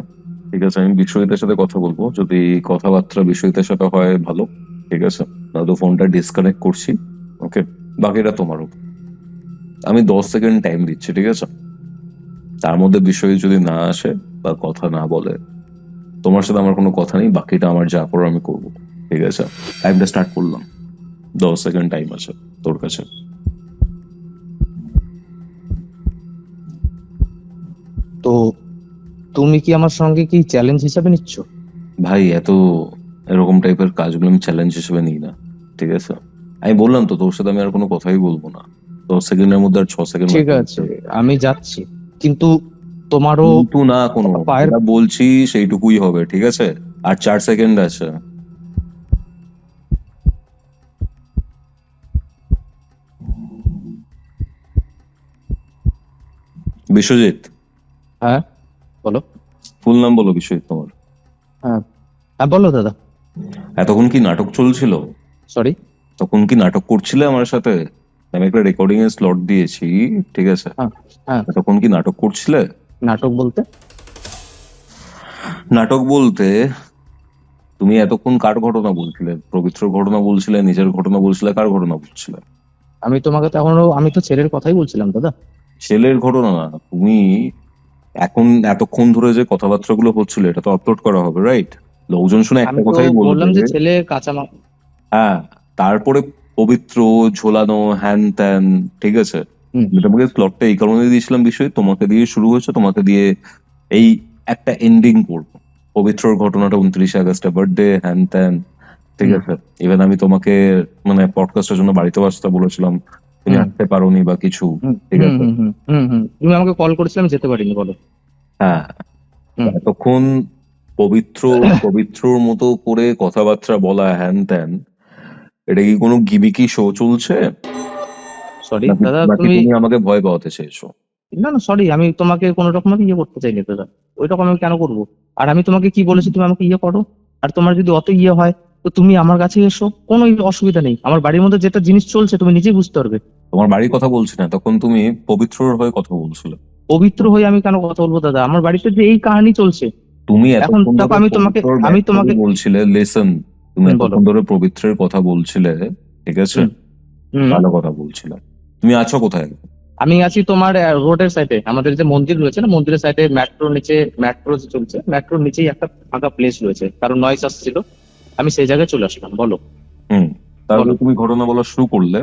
E: ঠিক আছে। আমি বিশ্বজিতের সাথে কথা বলবো, যদি কথাবার্তা বিশ্বজিতের সাথে হয় ভালো, ঠিক আছে, না তো ফোনটা ডিসকানেক্ট করছি, ওকে। বাকিটা তোমার উপর। আমি 10 সেকেন্ড টাইম দিচ্ছি, ঠিক আছে। তার মধ্যে বিশ্বজিৎ যদি না আসে বা কথা না বলে, তোমার সাথে আমার কোনো কথা নেই, বাকিটা আমার যা করার আমি করবো, ঠিক আছে। টাইমটা স্টার্ট করলাম, 10 সেকেন্ড টাইম আছে তোর কাছে।
C: তো তুমি কি আমার সঙ্গে কি চ্যালেঞ্জ হিসাবে নিচ্ছ?
E: ভাই, এরকম টাইপের কাজগুলো আমি চ্যালেঞ্জ হিসেবে নিই না, ঠিক আছে। আমি বললাম তো তোর সাথে আমি আর কোনো কথাই বলবো না। 10 সেকেন্ডের মধ্যে আর 6 সেকেন্ড
C: ঠিক আছে, আমি যাচ্ছি, কিন্তু তোমারও
E: কিন্তু না, কোনো
C: পায়ের
E: যেটা বলছি সেইটুকুই হবে, ঠিক আছে। আর 4 সেকেন্ড আছে। বিশ্বজিৎ,
C: হ্যাঁ বলো।
E: ফুল নাম বলো বিশ্বজিৎ তোমার।
C: হ্যাঁ হ্যাঁ বলো দাদা।
E: এতক্ষণ কি নাটক চলছিল?
C: সরি।
E: তখন কি নাটক করছিলে আমার সাথে? আমি একটা রেকর্ডিং এর স্লট দিয়েছি, ঠিক আছে।
C: হ্যাঁ হ্যাঁ।
E: তখন কি নাটক করছিলে?
C: নাটক বলতে?
E: নাটক বলতে তুমি এতক্ষণ কার ঘটনা বলছিলে? পবিত্র ঘটনা বলছিলে, নিজের ঘটনা বলছিলে, কার ঘটনা বলছিলে?
C: আমি তোমাকে তো এখনো, আমি তো ছেলের কথাই বলছিলাম দাদা।
E: ছেলের ঘটনা না, তুমি এখন এতক্ষণ ধরে যে কথাবার্তা গুলো হচ্ছিল এটা তো আপলোড করা হবে, রাইট? লোকজন শুনে
C: আমি
E: একটা
C: তো
E: কথাই
C: বললাম
E: বলবে।
C: যে ছেলে কাঁচা
E: হ্যাঁ, তারপরে পবিত্র ঝোলানো হ্যান ত্যান, ঠিক আছে।
C: হুম।
E: আমি তোমাকে স্লটটা এই কারণে দিয়েছিলাম, বিষয় তোমাকে দিয়ে শুরু হয়েছে, তোমাকে দিয়ে এই একটা এন্ডিং করবো। পবিত্রর ঘটনাটা 29 আগস্টে বার্থডে হ্যান ত্যান, ঠিক
C: হুম।
E: আছে। ইভেন আমি তোমাকে মানে পডকাস্টের জন্য বাড়িতেও আসতে বলেছিলাম, তুমি
C: হুম।
E: আসতে পারোনি বা কিছু, ঠিক
C: হুম
E: আছে।
C: হুম হুম হুম হুম তুমি আমাকে কল করেছিলে, আমি যেতে পারিনি, বলো।
E: হ্যাঁ,
C: হুম।
E: এতক্ষণ পবিত্রর মতো করে কথাবার্তা বলা হ্যান ত্যান, এটা কি কোনো গিমিকি শো চলছে?
C: সরি
E: নাকি
C: দাদা,
E: নাকি
C: তুমি,
E: তুমি আমাকে ভয় পাওয়াতে চেয়েছো?
C: না না সরি, আমি তোমাকে কোনো রকম ভাবে ইয়ে করতে চাইনি দাদা। ওই রকম আমি কেন করবো? আর আমি তোমাকে কি বলেছি, তুমি আমাকে ইয়ে করো। আর তোমার যদি অত ইয়ে হয়, তো তুমি আমার কাছে এসো, কোনো অসুবিধা নেই। আমার বাড়ির মধ্যে যেটা জিনিস চলছে তুমি নিজেই বুঝতে পারবে।
E: তোমার বাড়ির কথা বলছি না, তখন তুমি পবিত্রর হয়ে কথা বলছিলে।
C: পবিত্র হয়ে আমি কেন কথা বলবো দাদা? আমার বাড়িতে যে এই কাহিনী চলছে।
E: তুমি
C: এখন
E: এতক্ষণ
C: দেখো,
E: ধরে
C: আমি তোমাকে
E: পবিত্রর বলছিলে, লেসন, তুমি
C: বলো।
E: এতক্ষণ ধরে পবিত্রের কথা বলছিলে, ঠিক আছে,
C: হুম।
E: ভালো কথা বলছিলে। তুমি আছো কোথায়?
C: আমি আছি তোমার রোডের সাইডে, আমাদের যে মন্দির রয়েছে না, মন্দিরের সাইডে মেট্রোর নিচে, মেট্রো চলছে, মেট্রোর নিচেই একটা ফাঁকা প্লেস রয়েছে, কারণ নয়েজ আসছিল, আমি সেই জায়গায় চলে আসলাম। বলো।
E: তারপরে
C: বলো।
E: তুমি ঘটনা বলা শুরু করলে,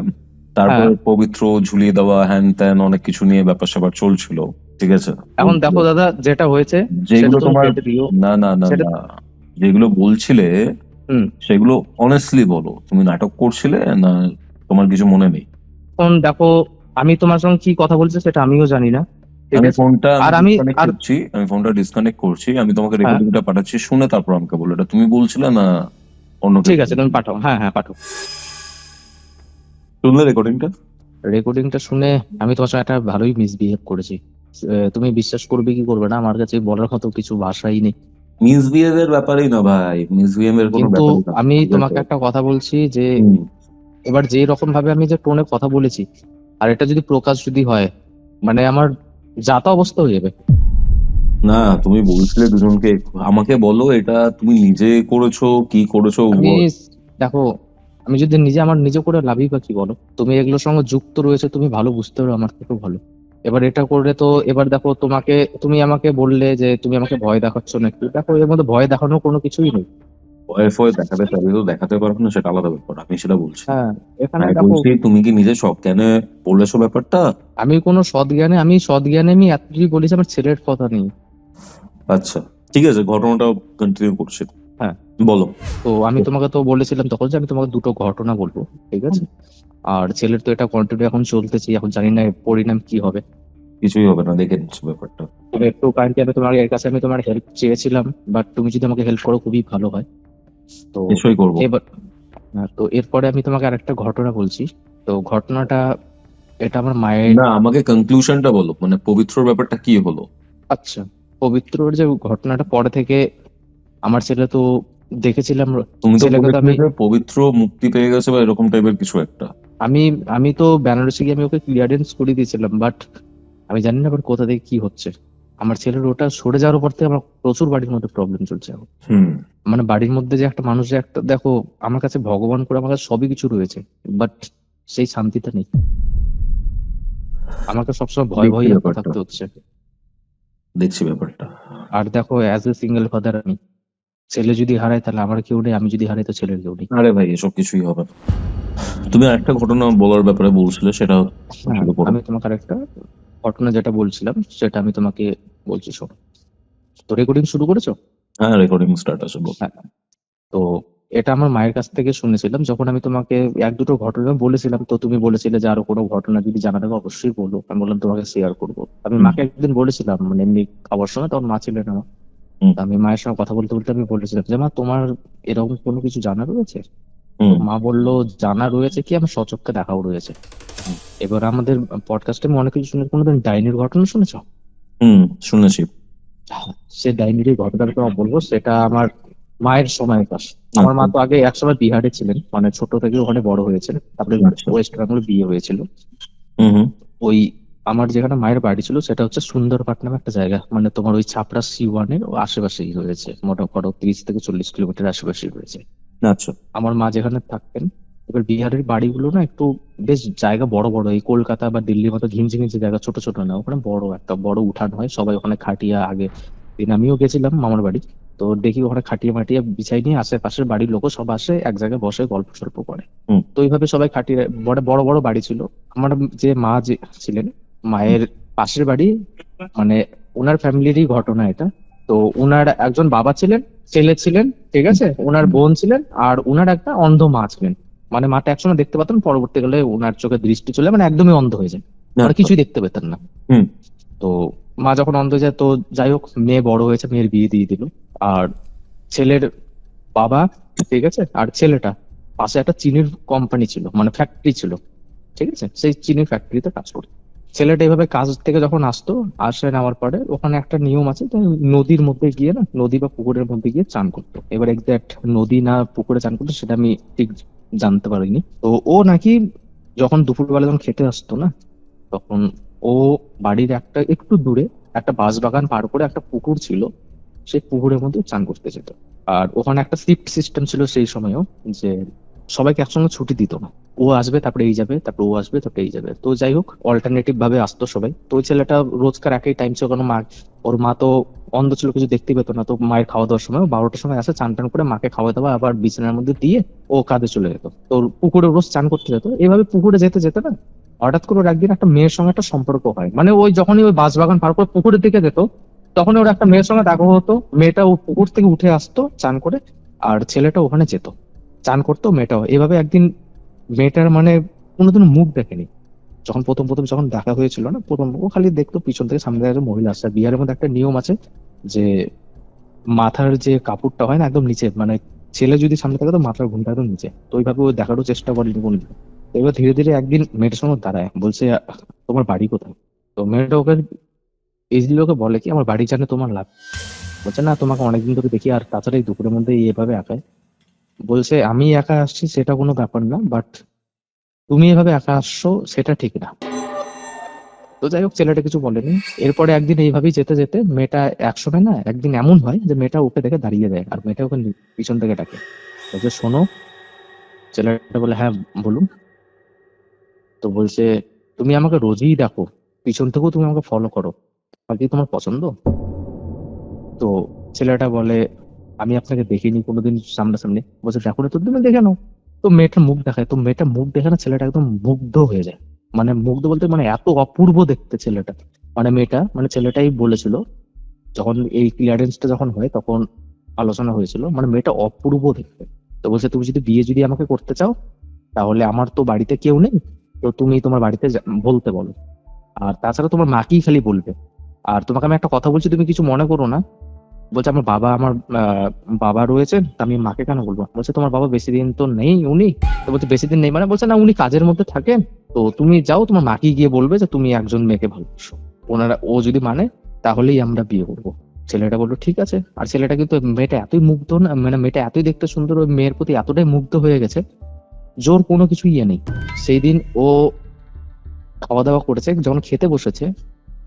E: তারপরে
C: হ্যাঁ।
E: পবিত্র ঝুলিয়ে দেওয়া হ্যান ত্যান অনেক কিছু নিয়ে ব্যাপার স্যাপার চলছিল, ঠিক আছে।
C: এখন দেখো দাদা, যেটা হয়েছে
E: যেগুলো
C: সেটা তুমি
E: তোমার
C: কেটে দিও।
E: না না না
C: সেটা-
E: না, যেগুলো বলছিলে
C: হুম।
E: সেগুলো অনেস্টলি বলো, তুমি নাটক করছিলে না তোমার কিছু মনে নেই?
C: এখন দেখো, আমি তোমার সঙ্গে কি কথা বলছি সেটা আমিও জানি না, ঠিক
E: আমি
C: আছে।
E: ফোনটা
C: আর
E: ডিসকানেক্ট করছি, আমি তোমাকে
C: হ্যাঁ।
E: রেকর্ডিংটা পাঠাচ্ছি, শুনে তারপর আমাকে বলো এটা তুমি বলছিলে না অন্য কেউ
C: ঠিক আছে, তুমি
E: বলছিল?
C: পাঠাও। হ্যাঁ হ্যাঁ পাঠাও।
E: শুনলে রেকর্ডিংটা?
C: রেকর্ডিংটা শুনে আমি তোমার সঙ্গে একটা ভালোই মিসবিহেভ করেছি। তুমি বিশ্বাস করবে কি করবে না, আমার কাছে বলার মতো কিছু ভাষাই নেই।
E: মিসবিহেভের ব্যাপারই না ভাই, মিসবিহেভের কোনো
C: কিন্তু
E: ব্যাপারই না,
C: আমি
E: ঠিক
C: তোমাকে
E: আছে?
C: একটা কথা বলছি যে,
E: হুম।
C: এবার যে রকম ভাবে আমি যে টোনে কথা বলেছি, আর এটা যদি প্রকাশ যদি হয়, মানে আমার যাতা অবস্থা হয়ে যাবে।
E: না, তুমি বলছিলে দুজনকে, আমাকে বলো এটা তুমি নিজে করেছো কি করেছো?
C: আমি দেখো, আমি যদি নিজে আমার নিজে করে লাভই বা কি বলো? তুমি এগুলোর সঙ্গে যুক্ত রয়েছে, তুমি ভালো বুঝতে পারো আমার থেকেও ভালো। এবার এটা করলে তো এবার দেখো, তুমি আমাকে বললে যে তুমি আমাকে ভয় দেখাচ্ছ নাকি, দেখো এর মধ্যে ভয় দেখানোর কোনো কিছুই নেই।
E: ভয়ে ফয়ে দেখাতে চাইলে তো দেখাতে পারবো না, সেটা আলাদা ব্যাপার, আমি সেটা বলছি না।
C: হ্যাঁ, এখানে
E: আমি
C: দেখো,
E: বলছি তুমি কি নিজে সজ্ঞানে বলেছো ব্যাপারটা?
C: আমি সৎ জ্ঞানে আমি এতটুকুই বলেছি, আমার ছেলের কথা নেই।
E: আচ্ছা, ঠিক আছে, ঘটনাটা কন্টিনিউ করছি।
C: হ্যাঁ।
E: বলো।
C: তো আমি তোমাকে তো বলেছিলাম তখন যে আমি তোমাকে দুটো ঘটনা বলবো, ঠিক আছে? আর ছেলের তো এটা কন্টিনিউ এখন চলতেছে, এখন জানি না এর পরিণাম কি হবে।
E: কিছুই হবে না, দেখে নিচ্ছি ব্যাপারটা।
C: তবে একটু কাইন্ডলি আমি তোমার হেল্প চেয়েছিলাম, বাট তুমি যদি আমাকে হেল্প করো খুবই ভালো হয়। তো
E: নিশ্চয়ই করবো।
C: এবার তো এরপরে আমি তোমাকে আরেকটা ঘটনা বলছি। তো ঘটনাটা, এটা আমার মায়ের।
E: না, আমাকে কনক্লুশনটা বলো, মানে পবিত্রর ব্যাপারটা কি হলো?
C: আচ্ছা, পবিত্রর যে ঘটনাটা পরে থেকে, আমার ছেলে তো দেখেছিলাম,
E: তুমি তো
C: ছেলেকে তো
E: বলেছিলে
C: আমি
E: যে পবিত্র মুক্তি পেয়ে গেছে বা এরকম টাইপের কিছু একটা।
C: আমি আমি তো বেনারসে গিয়ে আমি ওকে ক্লিয়ারেন্স করে দিয়েছিলাম, বাট আমি জানি না আবার কোথা থেকে কি হচ্ছে। আমার ছেলের ওটা সরে যাওয়ার পর থেকে আমার প্রচুর বাড়ির মধ্যে প্রবলেম চলছে এখন।
E: হুম।
C: মানে বাড়ির মধ্যে যে একটা মানুষ, যে একটা দেখো, আমার কাছে ভগবান করে আমার কাছে সবই কিছু রয়েছে, বাট সেই শান্তিটা নেই। আমাকে সবসময় ভয় ভয়
E: দেখছি ব্যাপারটা,
C: থাকতে হচ্ছে।
E: দেখছি ব্যাপারটা।
C: আর দেখো, অ্যাজ এ সিঙ্গেল ফাদার, আমি ছেলে যদি হারাই তাহলে আমার কেউ নেই, আমি যদি হারাই তো ছেলের কেউ নেই।
E: আরে ভাই, এসব কিছুই হবে না। তুমি আরেকটা ঘটনা বলার ব্যাপারে বলছিলে, সেটা
C: হ্যাঁ,
E: শুরু করো।
C: আমি তোমাকে আরেকটা ঘটনা যেটা বলছিলাম সেটা আমি তোমাকে বলছি, শোনো। তো রেকর্ডিং শুরু করেছো?
E: হ্যাঁ, রেকর্ডিং স্টার্ট আছে, বলো।
C: হ্যাঁ। তো এটা আমার মায়ের কাছ থেকে শুনেছিলাম, যখন আমি তোমাকে এক দুটো ঘটনা বলেছিলাম, তো তুমি বলেছিলে যে আরো কোনো ঘটনা যদি জানা থাকে অবশ্যই বলো। আমি বললাম তোমাকে শেয়ার করবো। আমি
E: হুম।
C: মাকে একদিন বলেছিলাম, মানে এমনি খাবার সময়, তখন মা ছিলেন আমার।
E: হুম।
C: তা আমি মায়ের সঙ্গে কথা বলতে বলতে আমি বলেছিলাম যে মা, তোমার এরকম কোনো কিছু জানা রয়েছে? তো
E: হুম।
C: মা বললো, জানা রয়েছে কি, আমার সচক্ষে দেখাও রয়েছে। এবার আমাদের পডকাস্টে আমি অনেক কিছু শুনে, কোনোদিন ডাইনির ঘটনা শুনেছো?
E: হুম, শুনেছি।
C: সে ডাইনির ঘটনাটা তোমার বলবো, সেটা আমার মায়ের সময়কার। আমার মা তো আগে একসময় বিহারে ছিলেন, মানে ছোট থেকে ওখানে বড় হয়েছে, তারপরে
E: আচ্ছা।
C: ওয়েস্ট বেঙ্গলে বিয়ে হয়েছিল।
E: হুম। হুম।
C: ওই আমার যেখানে মায়ের বাড়ি ছিল সেটা হচ্ছে সুন্দরপাট নামে একটা জায়গা, মানে তোমার ওই ছাপড়া C1 এর আশেপাশেই হয়েছে, মোটামুটি 30 থেকে 40 কিলোমিটার আশেপাশেই হয়েছে।
E: আচ্ছা।
C: আমার মা যেখানে থাকতেন, এবার বিহারের বাড়িগুলো না একটু বেশ জায়গা বড় বড়, এই কলকাতা বা দিল্লির মতো ঘিঞ্জি ঘিঞ্জি জায়গা ছোট ছোট না, ওখানে বড় একটা বড় উঠান হয়, সবাই ওখানে খাটিয়া, আগে দিন আমিও গেছিলাম মামার বাড়ি, তো দেখি ওখানে খাটিয়া মাটিয়া বিছাই নিয়ে আশেপাশের বাড়ির লোকও সব আসে, এক জায়গায় বসে গল্প সল্প করে।
E: হুম।
C: তো এইভাবে সবাই খাটিয়ে, বড় বড় বড় বাড়ি ছিল। আমার যে মা যে ছিলেন, মায়ের পাশের বাড়ি, মানে ওনার ফ্যামিলিরই ঘটনা এটা। তো ওনার একজন বাবা ছিলেন, ছেলে ছিলেন, ঠিক আছে, ওনার বোন ছিলেন, আর ওনার একটা অন্ধ মা ছিলেন। মানে মাটা একসময় দেখতে পেতেন, পরবর্তীকালে ওনার চোখে দৃষ্টি চলে, মানে একদমই অন্ধ হয়ে যায়, মানে কিছুই দেখতে পেতেন না।
E: হুম।
C: তো মা যখন অন্ধ হয়ে যায়, তো যাই হোক, মেয়ে বড় হয়েছে, মেয়ের বিয়ে দিয়ে দিল। আর ছেলের বাবা, ঠিক আছে, আর ছেলেটা, পাশে একটা চিনির কোম্পানি ছিল, মানে ফ্যাক্টরি ছিল, ঠিক আছে, সেই চিনির ফ্যাক্টরিতে কাজ করতো। ছেলেটা এভাবে কাজ থেকে যখন আসতো, আসে নেওয়ার পরে ওখানে একটা নিয়ম আছে, তো নদীর মধ্যে গিয়ে না, নদী বা পুকুরের মধ্যে গিয়ে চান করতো। এবার এক্সাক্ট নদী না পুকুরে চান করতো সেটা আমি ঠিক জানতে পারিনি। তো ও নাকি যখন দুপুরবেলা যখন খেতে আসতো না, তখন ও বাড়ির একটা একটু দূরে একটা বাঁশবাগান পার করে একটা পুকুর ছিল, সেই পুকুরের মধ্যে চান করতে যেত। আর ওখানে একটা শিফট সিস্টেম ছিল সেই সময়ও, যে সবাইকে একসঙ্গে ছুটি দিত না। ও আসবে তারপরে এই যাবে, তারপরে ও আসবে তারপরে এই যাবে, তো যাই হোক অল্টারনেটিভ ভাবে আসতো সবাই। তো ওই ছেলেটা রোজকার একই টাইম ছিল, কারণ মা, ওর মা তো অন্ধ ছিল, কিছু দেখতে পেতো না। তো মায়ের খাওয়া দাওয়ার সময় 12টার সময় আসে, চান টান করে মাকে খাওয়া দাওয়া আবার বিছানার মধ্যে দিয়ে ও কাজে চলে যেত। তো ওর পুকুরে রোজ চান করতে যেত। এইভাবে পুকুরে যেতে যেতে না, হঠাৎ করে ওর একদিন একটা মেয়ের সঙ্গে একটা সম্পর্ক হয়। মানে ওই যখনই ওই বাঁশবাগান পার করে পুকুরের দিকে যেত, তখন ওর একটা মেয়ের সঙ্গে দেখা হতো। মেয়েটা ও পুকুর থেকে উঠে আসতো চান করে, আর ছেলেটা ওখানে যেত চান করতো। মেয়েটাও এভাবে একদিন, মেয়েটার মানে কোনোদিন মুখ দেখেনি। যখন প্রথম প্রথম যখন দেখা হয়েছিল না, প্রথম ও খালি দেখতো পিছন থেকে, সামনে থেকে একজন মহিলা আসছে। আর বিহারের মধ্যে একটা নিয়ম আছে যে মাথার যে কাপড়টা হয় না একদম নিচে, মানে ছেলে যদি সামনে থাকে তো মাথার ঘুমটা একদম নিচে, তো ওইভাবে ও দেখারও চেষ্টা করেনি কোনদিন। তো এবার ধীরে ধীরে একদিন মেয়েটার সঙ্গে দাঁড়ায়, বলছে তোমার বাড়ি কোথায়? তো মেয়েটা ওকে ইজিলি ওকে বলে কি, আমার বাড়ি জানে তোমার লাভ? বলছে না, তোমাকে অনেকদিন ধরে দেখি, আর তাছাড়া এই দুপুরের মধ্যে এভাবে একাই। বলছে আমি একা আসছি সেটা কোনো ব্যাপার না, বাট তুমি এভাবে একা আসছো সেটা ঠিক না। তো যাই হোক, ছেলেটা কিছু বলেনি। এরপরে একদিন এইভাবেই যেতে যেতে মেয়েটা, একসময় না একদিন এমন হয় যে মেয়েটা ওকে দেখে দাঁড়িয়ে দেয়, আর মেয়েটা ওকে পিছন থেকে ডাকে, বলছে শোনো, ছেলেটা বলে হ্যাঁ বলুন। তো বলছে তুমি আমাকে রোজই দেখো, পিছন থেকেও তুমি আমাকে ফলো করো, আর কি তোমার পছন্দ? তো ছেলেটা বলে আমি আপনাকে দেখিনি কোনোদিন সামনাসামনি। বলছে দেখো না, তো তুমি দেখে নাও। তো মেয়েটার মুখ দেখায়, তো মেয়েটার মুখ দেখে না ছেলেটা একদম মুগ্ধ হয়ে যায়। মানে মুগ্ধ বলতে মানে এত অপূর্ব দেখতে ছেলেটা। মানে মেয়েটা মানে ছেলেটাই বলেছিল, যখন এই ক্লিয়ারেন্সটা যখন হয় তখন আলোচনা হয়েছিল, মানে মেয়েটা অপূর্ব দেখতে। তো বলছে তুমি যদি বিয়ে যদি আমাকে করতে চাও, তাহলে আমার তো বাড়িতে কেউ নেই, তো তুমি তোমার বাড়িতে বলতে বলো, আর তাছাড়া তোমার মাকেই খালি বলবে। আর তোমাকে আমি একটা কথা বলছি, তুমি কিছু মনে করো না। বলছে আমার বাবা রয়েছেন, তা আমি মাকে কেন বলবো? বলছে তোমার বাবা বেশি দিন তো নেই উনি। তো বলছে বেশি দিন নেই মানে? বলছে না, উনি কাজের মধ্যে থাকেন, তো তুমি যাও তোমার মাকে গিয়ে বলবে যে তুমি একজন মেয়েকে ভালোবাসো, ওনারা ও যদি মানে তাহলেই আমরা বিয়ে করবো। ছেলেটা বললো ঠিক আছে। আর ছেলেটা কিন্তু মেয়েটা এতই মুগ্ধ না, মানে মেয়েটা এতই দেখতে সুন্দর, ওই মেয়ের প্রতি এতটাই মুগ্ধ হয়ে গেছে, জোর কোনো কিছু ইয়ে নেই। সেই দিন ও খাওয়া দাওয়া করেছে, যখন খেতে বসেছে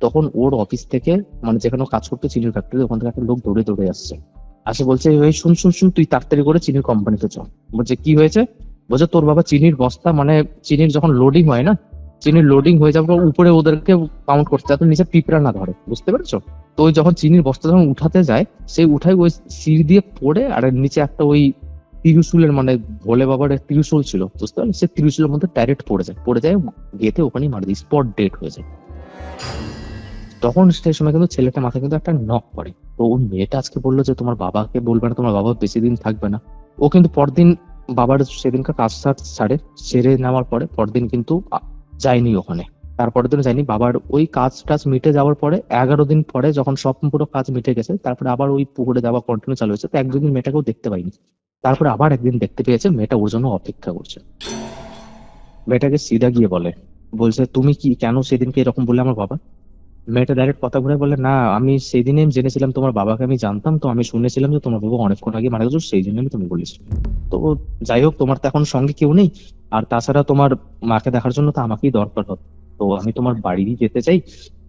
C: তখন ওর অফিস থেকে, মানে যেখানে ও কাজ করতো চিনির ফ্যাক্টরি, ওখান থেকে একটা লোক দৌড়ে দৌড়ে আসছে। আসে বলছে এই শুন শুন শুন, তুই তাড়াতাড়ি করে চিনির কোম্পানিতে চল। বলছে কি হয়েছে? বলছে তোর বাবা চিনির বস্তা, মানে চিনির যখন লোডিং হয় না, চিনির লোডিং হয়ে যাবে উপরে ওদেরকে কাউন্ট করতে, যাতে নিচে পিঁপড়া না ধরে, বুঝতে পেরেছো? তো ওই যখন চিনির বস্তা যখন উঠাতে যায়, সেই উঠাই ওই সিঁড়ি দিয়ে পড়ে, আর এর নিচে একটা ওই ত্রিশূলের, মানে ভোলে বাবার ত্রিশূল ছিল, বুঝতে পারলে, সে ত্রিশূলের মধ্যে ডাইরেক্ট পড়ে যায় গেতে, ওখানেই মারা যায়, স্পট ডেট হয়ে যায়। তখন সেই সময় কিন্তু ছেলেটা মাথায় কিন্তু একটা নক পড়ে। তো ওর মেয়েটা আজকে বললো যে তোমার বাবাকে বলবে না, তোমার বাবা বেশি দিন থাকবে না। ও কিন্তু পরদিন বাবার সেদিনকার কাজ সেরে নেওয়ার পরে পরদিন কিন্তু যায়নি ওখানে, তারপরের দিন যায়নি। বাবার ওই কাজ টাজ মিটে যাওয়ার পরে 11 দিন পরে যখন সব পুরো কাজ মিটে গেছে, তারপরে আবার ওই পুকুরে যাওয়া কন্টিনিউ চালু হয়েছে। তো এক দুদিন মেয়েটাকেও দেখতে পাইনি, তারপরে আবার একদিন দেখতে পেয়েছে, মেয়েটা ওর জন্য অপেক্ষা করছে। মেয়েটাকে সিধা গিয়ে বলছে তুমি কি কেন সেদিনকে এরকম বললে আমার বাবা? মেয়েটা ডাইরেক্ট কথা ঘুরে বলে না, আমি সেই দিনে জেনেছিলাম তোমার বাবাকে আমি জানতাম, তো আমি শুনেছিলাম যে তোমার বাবা অনেকক্ষণ আগে মারা গেছে, সেই জন্য আমি তুমি বলেছি। তো যাই হোক, তোমার তো এখন সঙ্গে কেউ নেই, আর তাছাড়া তোমার মাকে দেখার জন্য তো আমাকেই দরকার হবে, তো আমি তোমার বাড়ি যেতে চাই।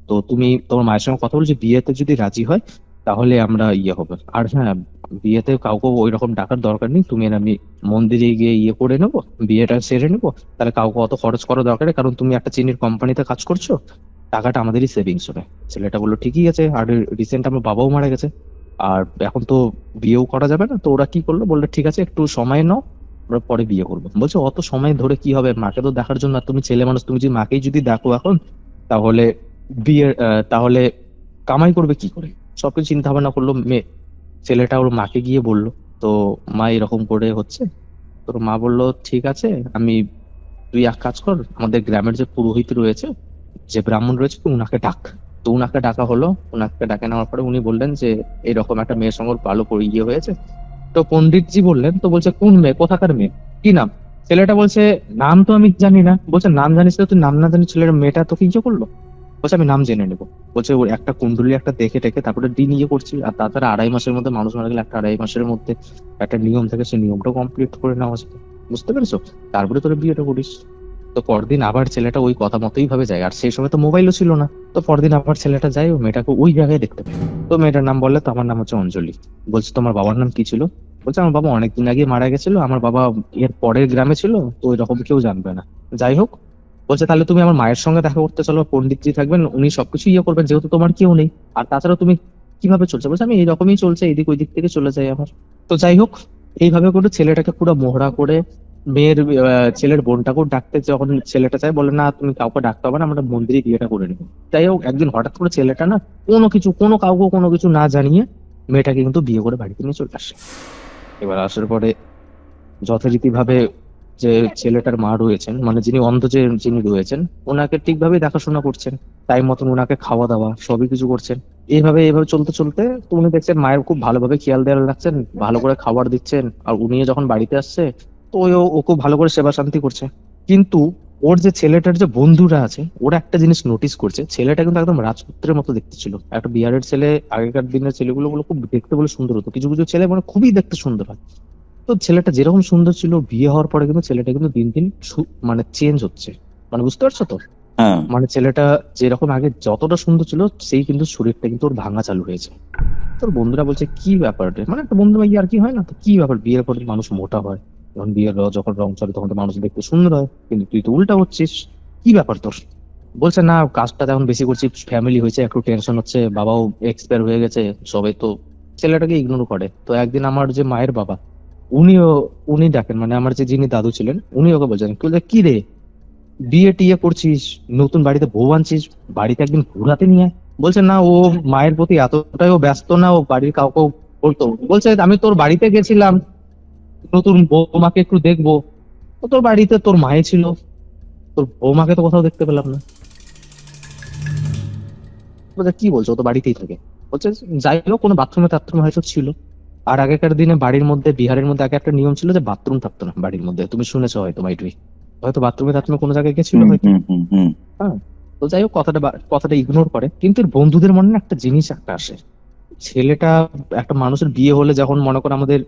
C: তো তুমি তোমার মায়ের সঙ্গে কথা বলছি, বিয়েতে যদি রাজি হয় তাহলে আমরা ইয়ে হবে। আর হ্যাঁ, বিয়েতে কাউকে ওই রকম ডাকার দরকার নেই, তুমি আর আমি মন্দিরে গিয়ে ইয়ে করে নেবো, বিয়েটা সেরে নেবো। তাহলে কাউকে অত খরচ করা দরকার নেই, কারণ তুমি একটা চিনির কোম্পানিতে কাজ করছো, টাকাটা আমাদেরই সেভিংস হবে। ছেলেটা বললো ঠিকই আছে, আর রিসেন্ট আমার বাবাও মারা গেছে, আর এখন তো বিয়েও করা যাবে না। তো ওরা কি করলো, বললো ঠিক আছে একটু সময় নাও, আমরা পরে বিয়ে করবো। বলছে অত সময় ধরে কি হবে, মাকে তো দেখার জন্য, আর তুমি ছেলে মানুষ, তুমি যদি মাকেই যদি দেখো এখন, তাহলে তাহলে কামাই করবে কি করে? সবকিছু চিন্তা ভাবনা করলো মেয়ে। ছেলেটা ওর মাকে গিয়ে বললো, তো মা এরকম করে হচ্ছে। তোর মা বললো ঠিক আছে, তুই এক কাজ কর, আমাদের গ্রামের যে পুরোহিত রয়েছে, যে ব্রাহ্মণ রয়েছে, তুই উনাকে ডাক। তো উনাকে ডাকা হলো, উনাকে ডাকে নেওয়ার পরে উনি বললেন যে এরকম একটা মেয়ের সঙ্গে ওর ভালো ইয়ে হয়েছে। তো পণ্ডিতজি বললেন, তো বলছে কোন মেয়ে, কোথাকার মেয়ে, কি নাম? ছেলেটা বলছে নাম তো আমি জানি না। বলছে নাম জানিস না? তুই নাম না জানিস ছেলের মেয়েটা তো কি করলো? বলছে আমি নাম জেনে নেবো। বলছে ওর একটা কুণ্ডলী একটা দেখে টেকে তারপরে দিন ইয়ে করছি, আর তাছাড়া 2.5 মাসের মধ্যে মানুষ মারা গেলে একটা 2.5 মাসের মধ্যে একটা নিয়ম থাকে, সেই নিয়মটা কমপ্লিট করে নেওয়া যায়, বুঝতে পেরেছো? তারপরে তোরা বিয়েটা করিস। তো পরদিন আবার ছেলেটা ওই কথা মতোই ভাবে যায়, আর সেই সময় তো মোবাইলও ছিল না। তো পরদিন আবার ছেলেটা যায়, ও মেয়েটাকে ওই জায়গায় দেখতে পায়। তো মেয়েটার নাম বললে, তো আমার নাম হচ্ছে অঞ্জলি। বলছে তোমার বাবার নাম কি ছিল? বলছে আমার বাবা অনেকদিন আগে মারা গেছিল, আমার বাবা এর পরের গ্রামে ছিল, তো এরকম কেউ জানবে না। যাই হোক, বলছে তাহলে তুমি আমার মায়ের সঙ্গে দেখা করতে চলো, পণ্ডিতজি থাকবেন, উনি সবকিছু ইয়ে করবেন, যেহেতু তোমার কেউ নেই। আর তাছাড়া তুমি কিভাবে চলছে? বলছে আমি এইরকমই চলছে, এদিক ওই দিক থেকে চলে যাই আমার। তো যাই হোক, এইভাবে করে ছেলেটাকে পুরো মোহরা করে ছেলের বোনটাকেও ডাকতে যখন ছেলেটা চায়, বলে না তুমি কাউকে ডাকতে হবে না, আমরা মন্দিরে বিয়েটা করে নেবো। যাই হোক, একদিন হঠাৎ করে ছেলেটা না কাউকে কোনো কিছু না জানিয়ে মেয়েটাকে কিন্তু বিয়ে করে বাড়িতে নিয়ে চলে আসে। এবার আসার পরে যথারীতি ভাবে যে ছেলেটার মা রয়েছেন, মানে যিনি অন্ধ যিনি রয়েছেন, ওনাকে ঠিকভাবে দেখাশোনা করছেন, টাইম মতন ওনাকে খাওয়া দাওয়া সবই কিছু করছেন। এইভাবে চলতে চলতে তো উনি দেখছেন মায়ের খুব ভালোভাবে খেয়াল দেওয়াল রাখছেন, ভালো করে খাবার দিচ্ছেন, আর উনিও যখন বাড়িতে আসছে তো ও খুব ভালো করে সেবা শান্তি করছে। কিন্তু ওর যে ছেলেটার যে বন্ধুরা আছে, ওরা একটা জিনিস নোটিস করছে, ছেলেটা কিন্তু একদম রাজপুত্রের মতো দেখতে ছিল। একটা বিহারের ছেলে, আগেকার দিনের ছেলেগুলো খুব দেখতে বলে সুন্দর হতো, কিছু কিছু ছেলে মানে খুবই দেখতে সুন্দর হয়। তো ছেলেটা যেরকম সুন্দর ছিল, বিয়ে হওয়ার পরে কিন্তু ছেলেটা কিন্তু দিন দিন মানে চেঞ্জ হচ্ছে, মানে বুঝতে পারছো তো?
E: হ্যাঁ,
C: মানে ছেলেটা যেরকম আগে যতটা সুন্দর ছিল, সেই কিন্তু শরীরটা কিন্তু ওর ভাঙা চালু হয়েছে। তোর বন্ধুরা বলছে কি ব্যাপার রে? মানে একটা বন্ধু ভাই আর কি হয় না, তো কি ব্যাপার বিয়ের পরে মানুষ মোটা হয়? যখন বিয়ের যখন রং চলে তখন তো মানুষ দেখতে সুন্দর হয়, কিন্তু তুই তো উল্টা হচ্ছিস, কি ব্যাপার তোর? বলছে না, কাজটা এখন বেশি করছি, ফ্যামিলি হয়েছে, একটু টেনশন হচ্ছে, বাবাও এক্সপায়ার হয়ে গেছে, সবাই তো ছেলেটাকে ইগনোর করে। তো একদিন আমার যে মায়ের বাবা, উনিও উনি ডাকেন, মানে আমার যে যিনি দাদু ছিলেন উনি ওকে বলছেন, কি বলছে, কি রে বিয়ে টিয়ে করছিস, নতুন বাড়িতে বউ আনছিস, বাড়িতে একদিন ঘুরাতে নিয়ে আয়। বলছে না, ও মায়ের প্রতি এতটাই ও ব্যস্ত না, ও বাড়ির কাউকে বলতো। বলছে আমি তোর বাড়িতে গেছিলাম নতুন বৌমাকে একটু দেখবো, তো তোর বাড়িতে তোর মায়ে ছিল, তোর বৌমাকে তো কোথাও দেখতে পেলাম না। বলছে কি বলছো, ও তো বাড়িতেই থাকে। বলছে যাই হোক, কোনো বাথরুমে টাথরুমে হয়তো ছিল। আর আগেকার দিনে বাড়ির মধ্যে, বিহারের মধ্যে আগে একটা নিয়ম ছিল যে বাথরুম থাকতো না বাড়ির মধ্যে, তুমি শুনেছো হয়তো, মাইটুই হয়তো বাথরুমে টাথরুমে কোনো জায়গায় গেছিল হয়তো। হ্যাঁ, তো যাই হোক, কথাটা ইগনোর করে, কিন্তু এর বন্ধুদের মনে না একটা জিনিস একটা আসে। ছেলেটা, একটা মানুষের বিয়ে হলে যখন মনে করো আমাদের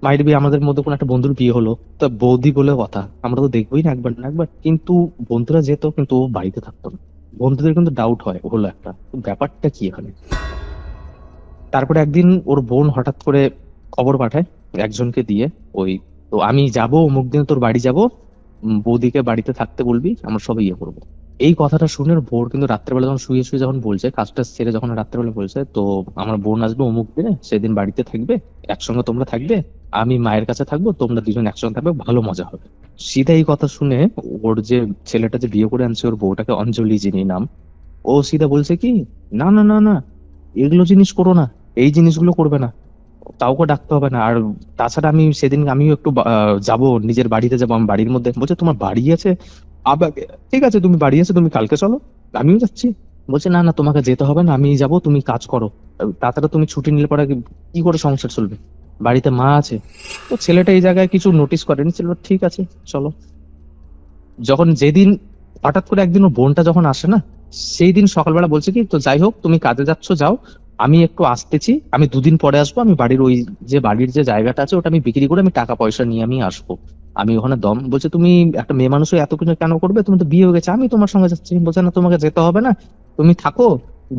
C: মাইট বি আমাদের মধ্যে কোনো একটা বন্ধুর বিয়ে হলো, তো বৌদি বলে কথা, আমরা তো দেখবোই না একবার না একবার, কিন্তু বন্ধুরা যেত কিন্তু ও বাড়িতে থাকতো না। বন্ধুদের কিন্তু ডাউট হয় হলো একটা, তো ব্যাপারটা কি এখানে। তারপরে একদিন ওর বোন হঠাৎ করে খবর পাঠায় একজনকে দিয়ে, ওই, তো আমি যাব অমুক দিন তোর বাড়ি যাব, বৌদিকে বাড়িতে থাকতে বলবি, আমরা সবাই ইয়ে করবো। এই কথাটা শুনে ওর বোন কিন্তু রাত্রেবেলা যখন শুয়ে শুয়ে যখন বলছে, কাজটা সেরে যখন রাত্রেবেলা বলছে, তো আমার বোন আসবে অমুক দিনে, সেদিন বাড়িতে থাকবে, একসঙ্গে তোমরা থাকবে, আমি মায়ের কাছে থাকবো, তোমরা দুজন একসঙ্গে থাকবে, ভালো মজা হবে। সিধা এই কথা শুনে ওর যে ছেলেটা যে বিয়ে করে আনছে ওর বউটাকে, অঞ্জলি যিনি নাম, ও সিধা বলছে কি, না না না না, এগুলো জিনিস করো না, এই জিনিসগুলো করবে না, কাউকে ডাকতে হবে না। আর তাছাড়া আমি সেদিন আমিও একটু যাবো, নিজের বাড়িতে যাবো, আমি বাড়ির মধ্যে। বলছে তোমার বাড়ি আছে? আবার ঠিক আছে, তুমি বাড়ি আছে, তুমি কালকে চলো, আমিও যাচ্ছি। বলছে না না, তোমাকে যেতে হবে না, আমি যাব, তুমি কাজ করো। তাছাড়া তুমি ছুটি নিলে পরে কি করে সংসার চলবে, বাড়িতে মা আছে। তো ছেলেটা এই জায়গায় কিছু নোটিস করেনি, ছিল ঠিক আছে চলো। যখন যেদিন হঠাৎ করে একদিন ওর বোনটা যখন আসে না, সেই দিন সকালবেলা বলছে কি, তো যাই হোক তুমি কাজে যাচ্ছ যাও, আমি একটু আসতেছি, আমি দুদিন পরে আসবো, আমি বাড়ির ওই যে বাড়ির যে জায়গাটা আছে ওটা আমি বিক্রি করে আমি টাকা পয়সা নিয়ে আমি আসবো, আমি ওখানে দম। বলছে তুমি একটা মেয়ে মানুষ হয়ে এত কিছু কেন করবে, তুমি তো বিয়ে হয়ে গেছে, আমি তোমার সঙ্গে যাচ্ছি। বলছে না, তোমাকে যেতে হবে না, তুমি থাকো,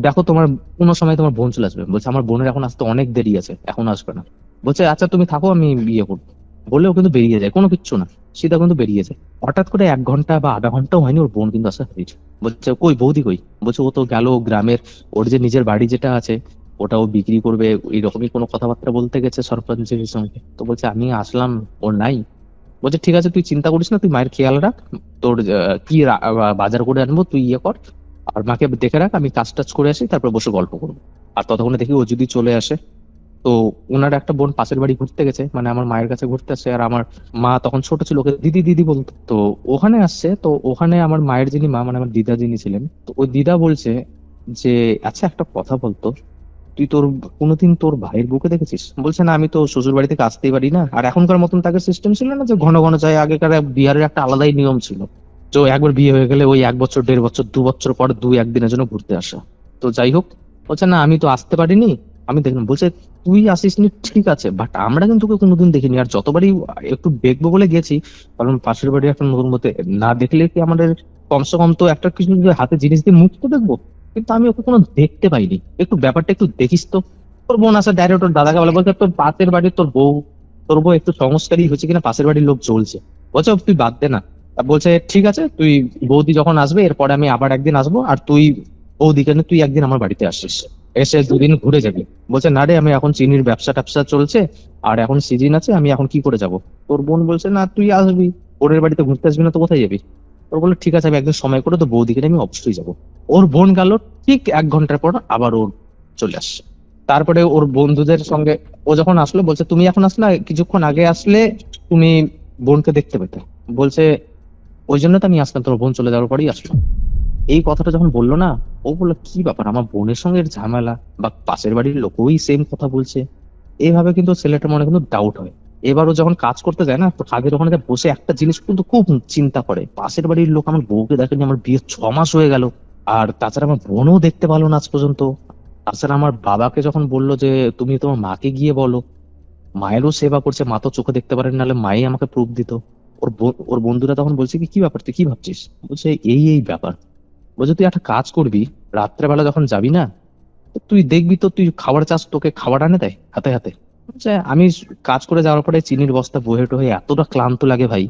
C: দেখো তোমার কোনো সময় তোমার বোন চলে আসবে। বলছে আমার বোনের এখন আসতে অনেক দেরি আছে, এখন আসবে না। বলছে আচ্ছা তুমি থাকো, আমি বিয়ে করবো। বলেও কিন্তু বেরিয়ে যায়, কোনো কিচ্ছু না, সীতা কিন্তু বেরিয়ে যায়। হঠাৎ করে 1 ঘন্টা বা আধা ঘন্টাও হয়নি, ওর বোন কিন্তু আসা হয়েছে। বলছে কই বৌদি কই? বলছে ও তো গেল গ্রামের, ওর যে নিজের বাড়ি যেটা আছে ওটা ও বিক্রি করবে, এইরকমই কোনো কথাবার্তা বলতে গেছে সরপঞ্চের সঙ্গে। তো বলছে আমি আসলাম, ওর নাই। বলছে ঠিক আছে, তুই চিন্তা করিস না, তুই মায়ের খেয়াল রাখ, তোর কি বাজার করে আনবো তুই ইয়ে কর, আর মাকে দেখে রাখ, আমি কাজ টাজ করে আসি, তারপর বসে গল্প করবো। আর ততক্ষণে দেখি ও যদি চলে আসে। তো ওনার একটা বোন পাশের বাড়ি ঘুরতে গেছে, মানে আমার মায়ের কাছে ঘুরতে আসছে, আর আমার মা তখন ছোট ছিল, ওকে দিদি দিদি বলতো। তো ওখানে আসছে, তো ওখানে আমার মায়ের যিনি মা, মানে আমার দিদা যিনি ছিলেন, তো ওই দিদা বলছে যে আচ্ছা একটা কথা বলতো, তুই তোর কোনোদিন তোর ভাইয়ের বউকে দেখেছিস? বলছে না, আমি তো শ্বশুর বাড়ি থেকে আসতেই পারি না, আর এখনকার মতন তাকে সিস্টেম ছিল না যে ঘন ঘন যায়, আগেকার বিহারের একটা আলাদাই নিয়ম ছিল, তো একবার বিয়ে হয়ে গেলে ওই 1 বছর 1.5 বছর 2 বছর পর 2-1 দিনের জন্য ঘুরতে আসা। তো যাই হোক, বলছে না আমি তো আসতে পারিনি, আমি দেখলাম। বলছে তুই আসিসনি ঠিক আছে, বাট আমরা কিন্তু তোকে কোনোদিন দেখিনি, আর যতবারই একটু দেখবো বলে গেছি, কারণ পাশের বাড়ি একটা নতুন মতে, না দেখলে কি আমাদের কমসে কম তো একটা কিছু হাতে জিনিস দিয়ে মুখ তো দেখবো, কিন্তু আমি ওকে কোনো দেখতে পাইনি, একটু ব্যাপারটা একটু দেখিস তো। তোর বোন আসা ডাইরেক্ট ওর দাদাকে বলে, বলছে তোর পাশের বাড়ির তোর বউ একটু সংস্কারী হয়েছে কিনা, পাশের বাড়ির লোক জ্বলছে। বলছে তুই বাদ দে না। তা বলছে ঠিক আছে, তুই বৌদি যখন আসবে এরপরে আমি আবার একদিন আসবো, আর তুই বৌদিকে নিয়ে তুই একদিন আমার বাড়িতে আসিস, এসে 2 দিন ঘুরে যাবি। বলছে না রে, আমি এখন চিনির ব্যবসা ট্যাবসা চলছে, আর এখন সিজন আছে, আমি এখন কি করে যাব। তোর বোন বলছে না তুই আসবি, ওরের বাড়িতে ঘুরতে আসবি না তো কোথায় যাবি। ওর বললো ঠিক আছে, আমি একদিন সময় করে তো বৌদিকে নিয়ে আমি অবশ্যই যাবো। ওর বোন গেল, ঠিক 1 ঘন্টার পর আবার ওর চলে আসছে। তারপরে ওর বন্ধুদের সঙ্গে ও যখন আসলো, বলছে তুমি এখন আসলে, কিছুক্ষণ আগে আসলে তুমি বোনকে দেখতে পেতে। বলছে ওই জন্য তো আমি আসলাম, তোর বোন চলে যাওয়ার পরেই আসলাম। এই কথাটা যখন বললো না, ও বললো কি ব্যাপার, আমার বোনের সঙ্গে এর ঝামেলা, বা পাশের বাড়ির লোক ওই সেম কথা বলছে। এইভাবে কিন্তু ছেলেটার মনে কিন্তু ডাউট হয়। এবারও যখন কাজ করতে যায় না, তো কাজের ওখানে বসে একটা জিনিস কিন্তু খুব চিন্তা করে, পাশের বাড়ির লোক আমার বউকে দেখেনি, আমার বিয়ে 6 মাস হয়ে গেল, আর তাছাড়া আমার বোনও দেখতে পারলো না আজ পর্যন্ত। তাছাড়া আমার বাবাকে যখন বললো যে তুমি তোমার মাকে গিয়ে বলো, মায়েরও সেবা করছে, মা তো চোখে দেখতে পারেন, নাহলে মাই আমাকে প্রুফ দিত। ওর বন্ধুরা তখন বলছে কি কি ব্যাপার, তুই কি ভাবছিস? বলছে এই এই ব্যাপার। বলছে তুই একটা কাজ করবি, রাত্রেবেলা যখন যাবি না, তো তুই দেখবি তো, তুই খাবার চাস, তোকে খাবার আনে দেয় হাতে হাতে, যে আমি কাজ করে যাওয়ার পরে চিনির বস্তা বহে টহে এতটা ক্লান্ত লাগে ভাই,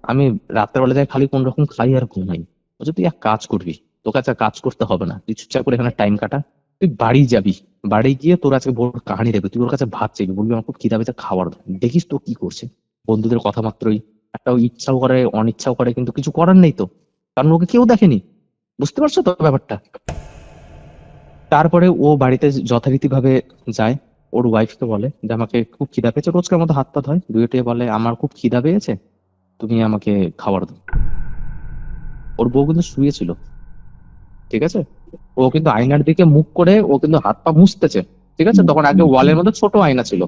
C: আমি রাতের বেলা যাই খালি কোন রকম খাই আর ঘুমাই। বলছে তুই এক কাজ করবি, তোকে আজকে কাজ করতে হবে না, তুই চুপচাপ করে এখানে টাইম কাটা, তুই বাড়ি যাবি, বাড়ি গিয়ে তোর আজকে বড় কাহিনী দেখবি, তুই ওর কাছে ভাত চাইবি, বলবি আমার খুব খিদা পেয়েছে খাবার দাও, দেখিস তো কি করছে। বন্ধুদের কথা মাত্রই একটা ও ইচ্ছাও করে অনিচ্ছাও করে, কিন্তু কিছু করার নেই তো, কারণ ওকে কেউ দেখেনি। বুঝতে পারছো তো ব্যাপারটা? তারপরে ও বাড়িতে যথারীতি ভাবে যায়, ওর ওয়াইফকে বলে যে আমাকে খুব খিদা পেয়েছে, রোজকার মতো হাত পা ধয়, দুয়েটে বলে আমার খুব খিদা পেয়েছে, তুমি আমাকে খাবার দাও। ওর বউ কিন্তু শুয়েছিল, ঠিক আছে, ও কিন্তু আয়নার দিকে মুখ করে ও কিন্তু হাত পা মুছতেছে, ঠিক আছে। তখন আগে ওয়ালের মধ্যে ছোট আয়না ছিল,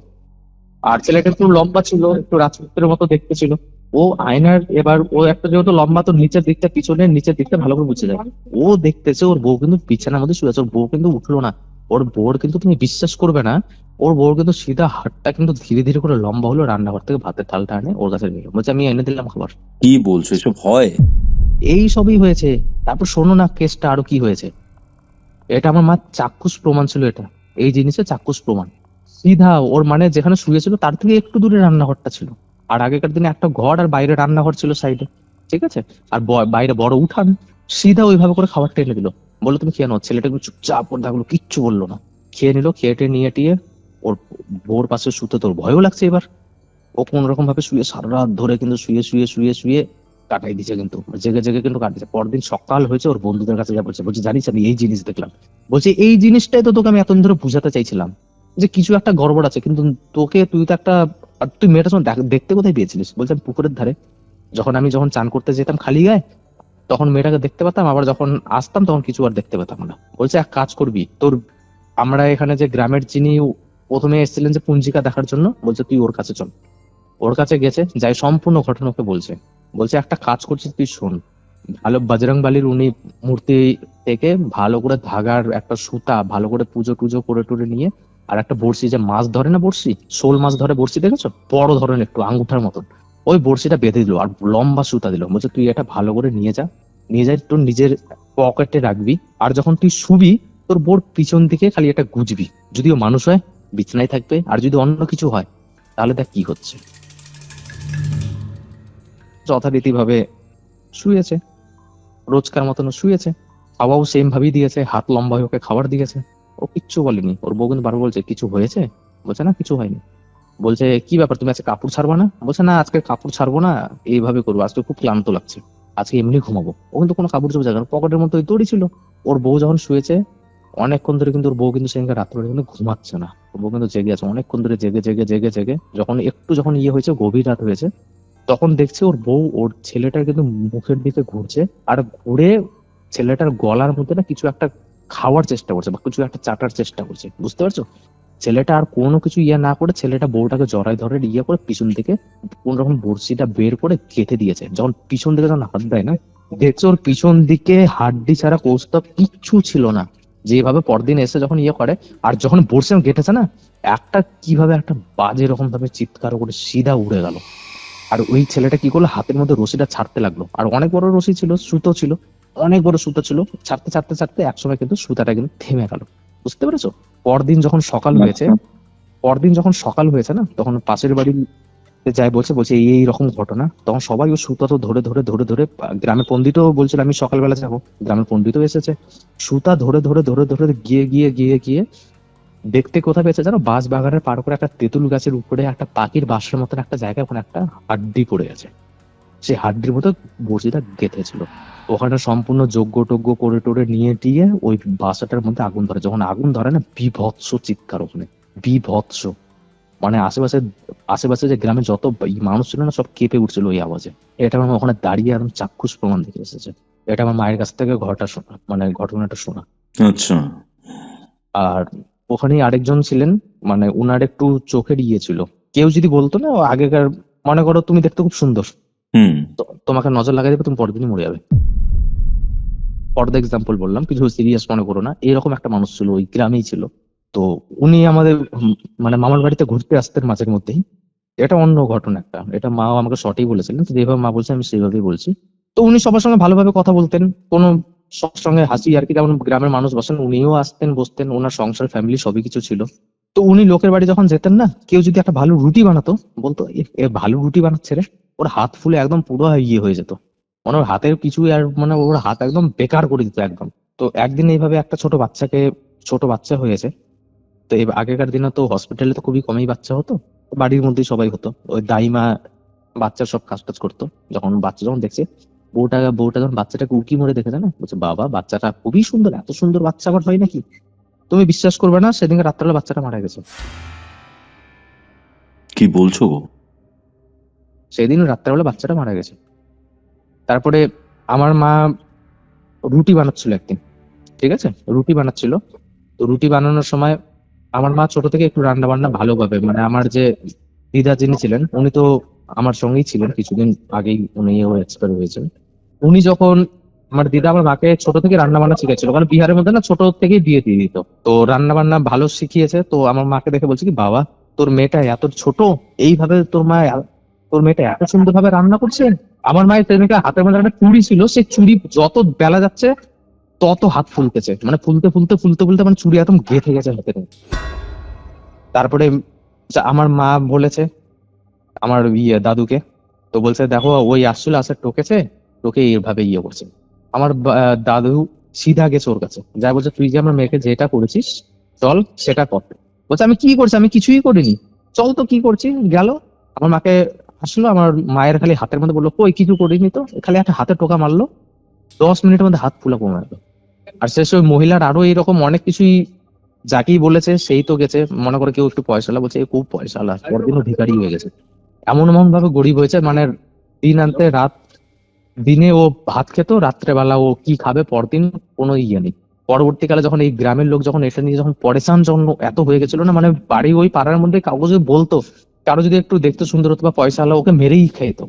C: আর ছেলেটা একটু লম্বা ছিল, একটু রাজপুতের মতো দেখতে ছিল। ও আয়নার এবার ও একটা যেহেতু লম্বা, তো নিচের দিকটা পিছনে নিচের দিকটা ভালো করে বুঝে যায়। ও দেখতেছে ওর বউ কিন্তু বিছানার মধ্যে শুয়ে আছে, ওর বউ কিন্তু উঠলো না। ওর বউর কিন্তু তুমি বিশ্বাস করবে না, ওর বউর কিন্তু সিধা হাতটা কিন্তু ধীরে ধীরে করে লম্বা হলো, রান্নাঘর থেকে ভাতের থালটা আনে ওর কাছে নিল, বলছে আমি এনে দিলাম খাবার।
E: কি বলছো, এসব হয়?
C: এই সবই হয়েছে। তারপর শোনো না কেসটা আরো কি হয়েছে। এটা আমার মা চাক্ষুষ প্রমাণ ছিল, এটা এই জিনিসের চাক্ষুষ প্রমাণ। সিধা ওর মানে যেখানে শুয়েছিল তার থেকে একটু দূরে রান্নাঘরটা ছিল, আর আগেকার দিনে একটা ঘর আর বাইরে রান্নাঘর ছিল সাইডে, ঠিক আছে, আর বাইরে বড় উঠান। সিধা ওইভাবে করে খাবারটা এনে দিল, বললো তুমি খেয়ে নাও। ছেলেটা একটু চুপচাপ করে থাকলো, কিচ্ছু বললো না, খেয়ে নিল। খেয়ে টেয়ে নিয়ে টিয়ে ওর বউর পাশে শুতে, তোর ভয়ও লাগছে এবার। ও কোন রকম ভাবে শুয়ে সারা রাত ধরে কিন্তু শুয়ে শুয়ে শুয়ে শুয়ে কাটাই দিচ্ছে, কিন্তু জেগে জেগে কিন্তু কাটিয়েছে। পরদিন সকাল হয়েছে, ওর বন্ধুদের কাছে যা বলছে, বলছে জানিস আমি এই জিনিস দেখলাম। বলছে এই জিনিসটাই তো তোকে আমি এতদিন ধরে বুঝাতে চাইছিলাম, যে কিছু একটা গড়বড় আছে, কিন্তু তুই তো একটা, আর তুই মেয়েটা শোন দেখতে কোথায় পেয়েছিলিস? বলছে আমি পুকুরের ধারে, যখন চান করতে যেতাম খালি গায়ে, তখন মেয়েটাকে দেখতে পেতাম, আবার যখন আসতাম তখন কিছু আর দেখতে পেতাম না। বলছে এক কাজ করবি, তোর আমরা এখানে যে গ্রামের যিনি প্রথমে এসেছিলেন যে পুঞ্জিকা দেখার জন্য, বলছে তুই ওর কাছে চল। ওর কাছে গেছে, যাই সম্পূর্ণ ঘটনা ওকে বলছে। বলছে একটা কাজ করছিস তুই শোন, ভালো বজরংবলীর উনি মূর্তি থেকে ভালো করে ধাগার একটা সুতা ভালো করে পুজো টুজো করে টুরে নিয়ে, আর একটা বড়শি, যে মাছ ধরে না বড়শি, শোল মাছ ধরে বড়শি দেখেছো, বড় ধরনের একটু আঙ্গুঠার মতন, ওই বড়শিটা বেঁধে দিল আর লম্বা সুতা দিল। বলছে তুই এটা ভালো করে নিয়ে যা, নিয়ে যাই তোর নিজের পকেটে রাখবি, আর যখন তুই শুবি তোর বোর পিছন দিকে খালি এটা গুজবি, যদিও মানুষ হয় বিছানায় থাকবে, আর যদি অন্য কিছু হয় তাহলে দেখ কি হচ্ছে। যথারীতি ভাবে শুয়েছে, রোজকার মতন শুয়েছে, খাওয়াও সেম ভাবেই দিয়েছে, হাত লম্বা হয়ে ওকে খাবার দিয়েছে, ও কিচ্ছু বলেনি। ওর বউ কিন্তু বারবার বলছে কিছু হয়েছে, বলছে না কিছু হয়নি। বলছে কি ব্যাপার তুমি আজকে কাপড় ছাড়বা না? বলছে না আজকে কাপড় ছাড়বো না, এইভাবে করবো, আজকে খুব ক্লান্ত লাগছে, আজকে এমনি ঘুমাবো। ও কিন্তু কোনো কাপড় চোপড় জায়গা পকেটের মধ্যে দড়ি ছিল। ওর বউ যখন শুয়েছে অনেকক্ষণ ধরে, কিন্তু ওর বউ কিন্তু সেদিনকে রাত্রে কিন্তু ঘুমাচ্ছে না, ওর বউ কিন্তু জেগে আছে অনেকক্ষণ ধরে, জেগে জেগে জেগে জেগে যখন ইয়ে হয়েছে, গভীর রাত হয়েছে, তখন দেখছে ওর বউ ওর ছেলেটার কিন্তু মুখের দিকে ঘুরছে, আর ঘুরে ছেলেটার গলার মধ্যে না কিছু একটা খাওয়ার চেষ্টা করছে বা কিছু একটা চাটার চেষ্টা করছে, বুঝতে পারছো? ছেলেটা আর কোনো কিছু ইয়ে না করে ছেলেটা বউটাকে জড়ায় ধরে ইয়ে করে পিছন থেকে কোন রকম বড়শিটা বের করে কেটে দিয়েছে। যখন পিছন দিকে যখন হাত দেয় না, দেখছে ওর পিছন দিকে হাড্ডি ছাড়া কৌস্তব কিচ্ছু ছিল না, যেভাবে পরদিন এসে যখন ইয়ে করে। আর যখন বড়শি কেটেছে না, একটা কিভাবে একটা বাজে রকম ভাবে চিৎকার করে সিধা উড়ে গেল। আর ওই ছেলেটা কি করলো, হাতের মধ্যে রশিটা ছাড়তে লাগলো, আর অনেক বড় রশি ছিল, সুতো ছিল, অনেক বড় সুতো ছিল, ছাড়তে ছাড়তে ছাড়তে একসময় কিন্তু সুতাটা কিন্তু থেমে গেল। বুঝতে পেরেছো? পরদিন যখন সকাল হয়েছে, না, তখন পাশের বাড়ি যাই বলছে এই এই রকম ঘটনা, তখন সবাই ওই সুতা তো ধরে ধরে ধরে ধরে, গ্রামের পণ্ডিতও বলছিল আমি সকালবেলা যাবো, গ্রামের পণ্ডিতও এসেছে, সুতা ধরে ধরে ধরে ধরে গিয়ে গিয়ে গিয়ে গিয়ে দেখতে কোথায় পেয়েছে জানো, বাঁশ বাগানের পার করে একটা তেঁতুল গাছের উপরে একটা পাখির বাসার মতন একটা জায়গায় ওখানে একটা হাড্ডি পড়ে আছে, সেই হাড্ডির মতো বড়শিটা গেঁথেছিল। ওখানে সম্পূর্ণ যজ্ঞ টজ্ঞ করে টোরে নিয়ে টিয়ে ওই বাসাটার মধ্যে আগুন ধরে, যখন আগুন ধরে না, বিভৎস চিৎকার ওখানে, বিভৎস, মানে আশেপাশে যে গ্রামে যত মানুষ ছিল না সব কেঁপে উঠছিল ওই আওয়াজে। এটা আমার ওখানে দাঁড়িয়ে একদম চাক্ষুষ প্রমাণ দেখে এসেছে। এটা আমার মায়ের কাছ থেকে ঘটনাটা শোনা।
E: আচ্ছা।
C: আর ওখানেই আরেকজন ছিলেন, মানে উনার একটু চোখের ইয়ে ছিল, কেউ যদি বলতো না ও আগেকার, মনে করো তুমি দেখতে খুব সুন্দর,
E: হুম।
C: তোমাকে নজর লাগাই দেবে, তুমি পরের দিনই মরে যাবে। পর্দা এক্সাম্পল বললাম, কিছু সিরিয়াস মনে করো না, এরকম একটা মানুষ ছিল, ওই গ্রামেই ছিল। তো উনি আমাদের মানে মামার বাড়িতে ঘুরতে আসতেন মাঝের মধ্যেই। এটা অন্য ঘটনা একটা, এটা মাও আমাকে সঠিক বলেছিলেন, তো যেভাবে মা বলছে আমি সেইভাবেই বলছি। তো উনি সবার সঙ্গে ভালোভাবে কথা বলতেন, কোনো সবার সঙ্গে হাসি আর কি, যেমন গ্রামের মানুষ বসেন উনিও আসতেন বসতেন, ওনার সংসার ফ্যামিলি সবই কিছু ছিল। তো তো উনি লোকের বাড়ি যখন যেতেন না, কেউ যদি একটা ভালো রুটি বানাতো, বলতো এ ভালো রুটি বানাচ্ছে রে, ওর হাত ফুলে একদম পুরো ইয়ে হয়ে যেত, মানে ওর হাতের কিছু আর মানে ওর হাত একদম বেকার করে দিত একদম। তো একদিন এইভাবে একটা ছোট বাচ্চা হয়েছে। তো এই আগেকার দিনে তো হসপিটালে তো খুবই কমই বাচ্চা হতো, বাড়ির মধ্যেই সবাই হতো, ওই দাইমা বাচ্চার সব কাজ টাজ করতো। বাচ্চা যখন দেখছে, বউটা যখন বাচ্চাটাকে উকি মরে দেখেছে না, বলছে বাবা বাচ্চাটা খুবই সুন্দর, এত সুন্দর বাচ্চা আবার হয় নাকি। তুমি বিশ্বাস করবে না, সেদিনকে রাত্রেবেলা বাচ্চাটা মারা গেছে।
E: কি বলছো গো?
C: সেদিন রাত্রেবেলা বাচ্চাটা মারা গেছে। তারপরে আমার মা রুটি বানাচ্ছিল একদিন, ঠিক আছে, রুটি বানাচ্ছিল। তো রুটি বানানোর সময় আমার মা ছোট থেকে একটু রান্না বান্না ভালোভাবে, মানে আমার যে দিদা যিনি ছিলেন, উনি তো আমার সঙ্গেই ছিলেন, কিছুদিন আগেই উনিও এক্সপায়ার হয়েছেন। উনি যখন, আমার দিদা আমার মাকে ছোট থেকে রান্না বান্না শিখেছিল, কারণ বিহারের মধ্যে না ছোট থেকেই বিয়ে দিয়ে দিত, তো রান্না বান্না ভালো শিখিয়েছে। তো আমার মাকে দেখে বলছে কি, বাবা তোর মেয়েটা এত ছোট, এইভাবে তোর মেয়েটা এত সুন্দর ভাবে রান্না করছে। আমার মায়ের সেদিনকে হাতের মধ্যে একটা চুড়ি ছিল, সেই চুড়ি যত বেলা যাচ্ছে তত হাত ফুলতেছে, মানে ফুলতে ফুলতে ফুলতে ফুলতে মানে চুড়ি একদম গেঁথে গেছে হাতের। তারপরে আমার মা বলেছে আমার দাদুকে, তো বলছে দেখো ওই আসছিল, আসে টোকে এইভাবে করছে। আমার দাদু সিধা গেছে ওর কাছে, যা বলছে তুই যে আমার মেয়েকে যেটা করেছিস চল সেটা কর। বলছে আমি কি করছি, আমি কিছুই করিনি, চল তো কি করছি। গেল আমার মাকে আসলো, আমার মায়ের খালি হাতের মধ্যে বললো কই কিছু করিনি তো, খালি একটা হাতে টোকা মারলো, 10 মিনিটের মধ্যে হাত ফুলা কমে গেল। আর শেষে ওই মহিলার আরো এরকম অনেক কিছুই, যাকেই বলেছে সেই তো গেছে, মনে করে কেউ একটু পয়সালা বলছে, খুব পয়সালা, পরদিনও ভিখারি হয়ে গেছে। এমন ভাবে গরিব হয়েছে, মানে দিন আনতে দিনে ও ভাত খেত, রাত্রেবেলা ও কি খাবে পরদিন কোনো ইয়ে নেই। পরবর্তীকালে যখন এই গ্রামের লোক যখন এটা নিয়ে যখন পরেশান যখন এত হয়ে গেছিল না, মানে বাড়ি ওই পাড়ার মধ্যে কাউকে যদি বলতো, কারো যদি একটু দেখতে সুন্দর হতো বা পয়সা হলো, ওকে মেরেই খেত।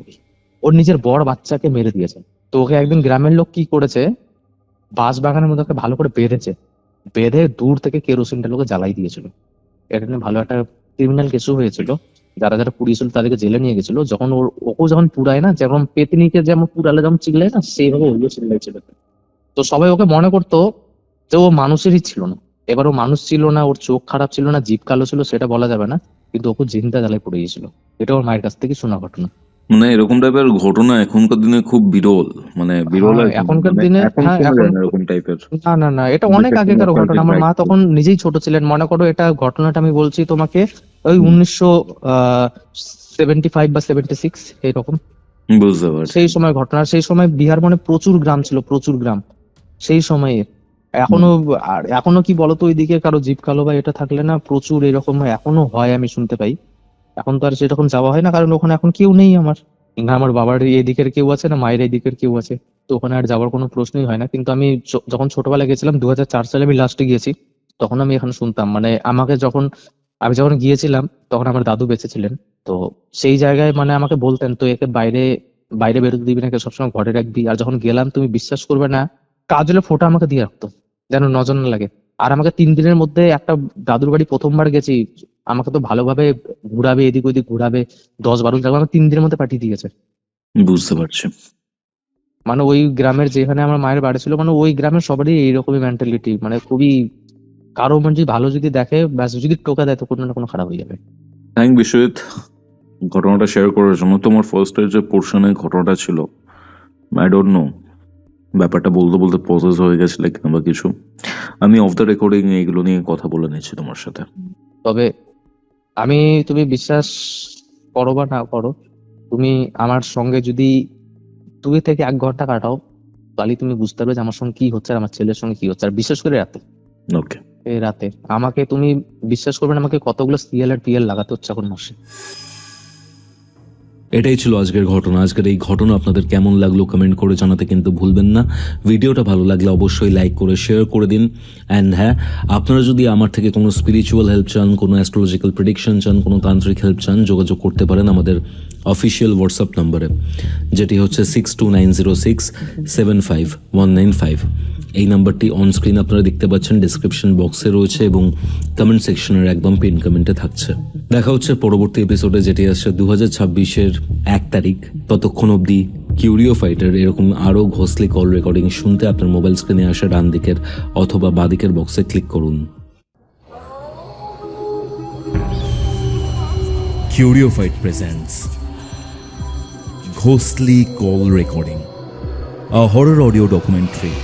C: ওর নিজের বড় বাচ্চাকে মেরে দিয়েছে। তো ওকে একদিন গ্রামের লোক কি করেছে, বাঁশ বাগানের মধ্যে ওকে ভালো করে বেঁধে দূর থেকে কেরোসিনটা লোকে জ্বালাই দিয়েছিল। এটা নিয়ে ভালো একটা ক্রিমিনাল কেসও হয়েছিল, যারা যারা পুড়িয়েছিল তাদেরকে জেলে নিয়ে গেছিল। যখন ওকে যখন পুড়ায় না, যেমন পেতনিকে যেমন পুড়ালে যেমন চিল্লায় না, সেইভাবে ওইও চিল্লাইছিল। তো সবাই ওকে মনে করতো যে ও মানুষেরই ছিল না। এবার ও মানুষ ছিল না, ওর চোখ খারাপ ছিল না, জিভ কালো ছিল, সেটা বলা যাবে না, কিন্তু ওকে জিন্দা জ্বালায় পুড়ে গিয়েছিল। এটা ওর মায়ের কাছ থেকে শোনা ঘটনা।
E: মানে এরকম টাইপের ঘটনা এখনকার দিনে খুব বিরল, মানে বিরল
C: হ্যাঁ,
E: আর কি।
C: এখনকার
E: মানে
C: দিনে
E: এখন
C: হ্যাঁ,
E: শোনা
C: এখন
E: যায় না এরকম টাইপের।
C: না, এটা অনেক
E: বিশেষ
C: আগেকার
E: কোনো
C: ঘটনা। আমার মা
E: দায়িত্ব।
C: তখন নিজেই ছোট ছিলেন, মনে করো এটা ঘটনাটা আমি বলছি তোমাকে ওই
E: হুম।
C: 1975 বা 76 এইরকম
E: বুঝতে পারছি।
C: সেই সময় ঘটনা। সেই সময় বিহার মানে প্রচুর গ্রাম ছিল, প্রচুর গ্রাম সেই সময়ে। এখনো কি বলতো, ওইদিকে কারো জিপ কালো বা এটা থাকলে না প্রচুর এরকম এখনো হয়, আমি শুনতে পাই। এখন তো আর সেরকম যাওয়া হয় না, কারণ ওখানে এখন কেউ নেই আমার, না আমার বাবার এদিকের কেউ আছে, না মায়ের এদিকের কেউ আছে। তো ওখানে আর যাওয়ার কোনো প্রশ্নই হয় না। কিন্তু আমি যখন ছোটবেলায় গেছিলাম, 2004 সালে আমি লাস্টে গিয়েছি, তখন আমি এখানে শুনতাম, মানে আমি যখন গিয়েছিলাম তখন আমার দাদু বেঁচে ছিলেন। তো সেই জায়গায় মানে আমাকে বলতেন, তো একে বাইরে বাইরে বেরোতে দিবি না, একে সবসময় ঘরে রাখবি। আর যখন গেলাম তুমি বিশ্বাস করবে না, কাজলে ফোঁটা আমাকে দিয়ে রাখতো, যেন নজর না লাগে। আর আমাকে 3 দিনের মধ্যে একটা দাদুর বাড়ি প্রথমবার গেছি, আমাকে তো ভালোভাবে ঘুরাবে, এদিক ওদিক ঘুরাবে, 10-12 জায়গা আমাকে 3 দিনের মধ্যে পাঠিয়ে দিয়েছে।
E: বুঝতে পারছি।
C: মানে ওই গ্রামের যেখানে আমার মায়ের বাড়ি ছিল, মানে ওই গ্রামের সবারই এইরকমই মেন্টালিটি, মানে খুবই কারো মানে যদি ভালো যদি দেখে, ব্যাস যদি টোকা দেয় তো কোনো না কোনো খারাপ হয়ে যাবে।
E: থ্যাংক বিশ্বজিৎ ঘটনাটা শেয়ার করার জন্য। তোমার ফার্স্ট এর যে পোর্শনে ঘটনাটা ছিল, আই ডোন্ট নো ব্যাপারটা বলতে বলতে প্রসেস হয়ে গেছিল কিনা বা কিছু। আমি অফ দ্য রেকর্ডিং এইগুলো নিয়ে কথা বলে নিচ্ছি তোমার সাথে।
C: তবে তুমি বিশ্বাস করো বা না করো, তুমি আমার সঙ্গে যদি 2 থেকে 1 ঘন্টা কাটাও, তাহলে তুমি বুঝতে পারবে যে আমার সঙ্গে কি হচ্ছে আর আমার ছেলের সঙ্গে কি হচ্ছে। আর বিশেষ করে
E: ওকে।
C: এই রাতে আমাকে তুমি বিশ্বাস করবে না, আমাকে কতগুলো সিএল আর পিএল লাগাতে হচ্ছে এখন মাসে।
A: এটাই ছিল আজকের ঘটনা। আজকের এই ঘটনা আপনাদের কেমন লাগলো কমেন্ট করে জানাতে কিন্তু ভুলবেন না। ভিডিওটা ভালো লাগলে অবশ্যই লাইক করে শেয়ার করে দিন। অ্যান্ড হ্যাঁ, আপনারা যদি আমার থেকে কোনো স্পিরিচুয়াল হেল্প চান, কোনো অ্যাস্ট্রোলজিক্যাল প্রেডিকশন চান, কোনো তান্ত্রিক হেল্প চান, যোগাযোগ করতে পারেন আমাদের অফিসিয়াল হোয়াটসঅ্যাপ নম্বরে, যেটি হচ্ছে 6290675195। এই নাম্বারটি অন স্ক্রিন আপনারা দেখতে পাচ্ছেন, ডিসক্রিপশন বক্সে রয়েছে এবং কমেন্ট সেকশনের একদম পিন কমেন্টে থাকছে। দেখা হচ্ছে পরবর্তী এপিসোডে, যেটি আসছে 2026-এর 1 তারিখ। ততক্ষণ অবধি কিউরিও ফাইটার এরকম আরও ঘোষলি কল রেকর্ডিং শুনতে আপনার মোবাইল স্ক্রিনে আসা ডান দিকের অথবা বাঁ দিকের বক্সে ক্লিক করুন।
B: Curiophyte presents Ghostly Call Recording, a horror audio documentary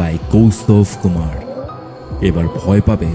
B: by Kaustav Kumar. এবার ভয় পাবে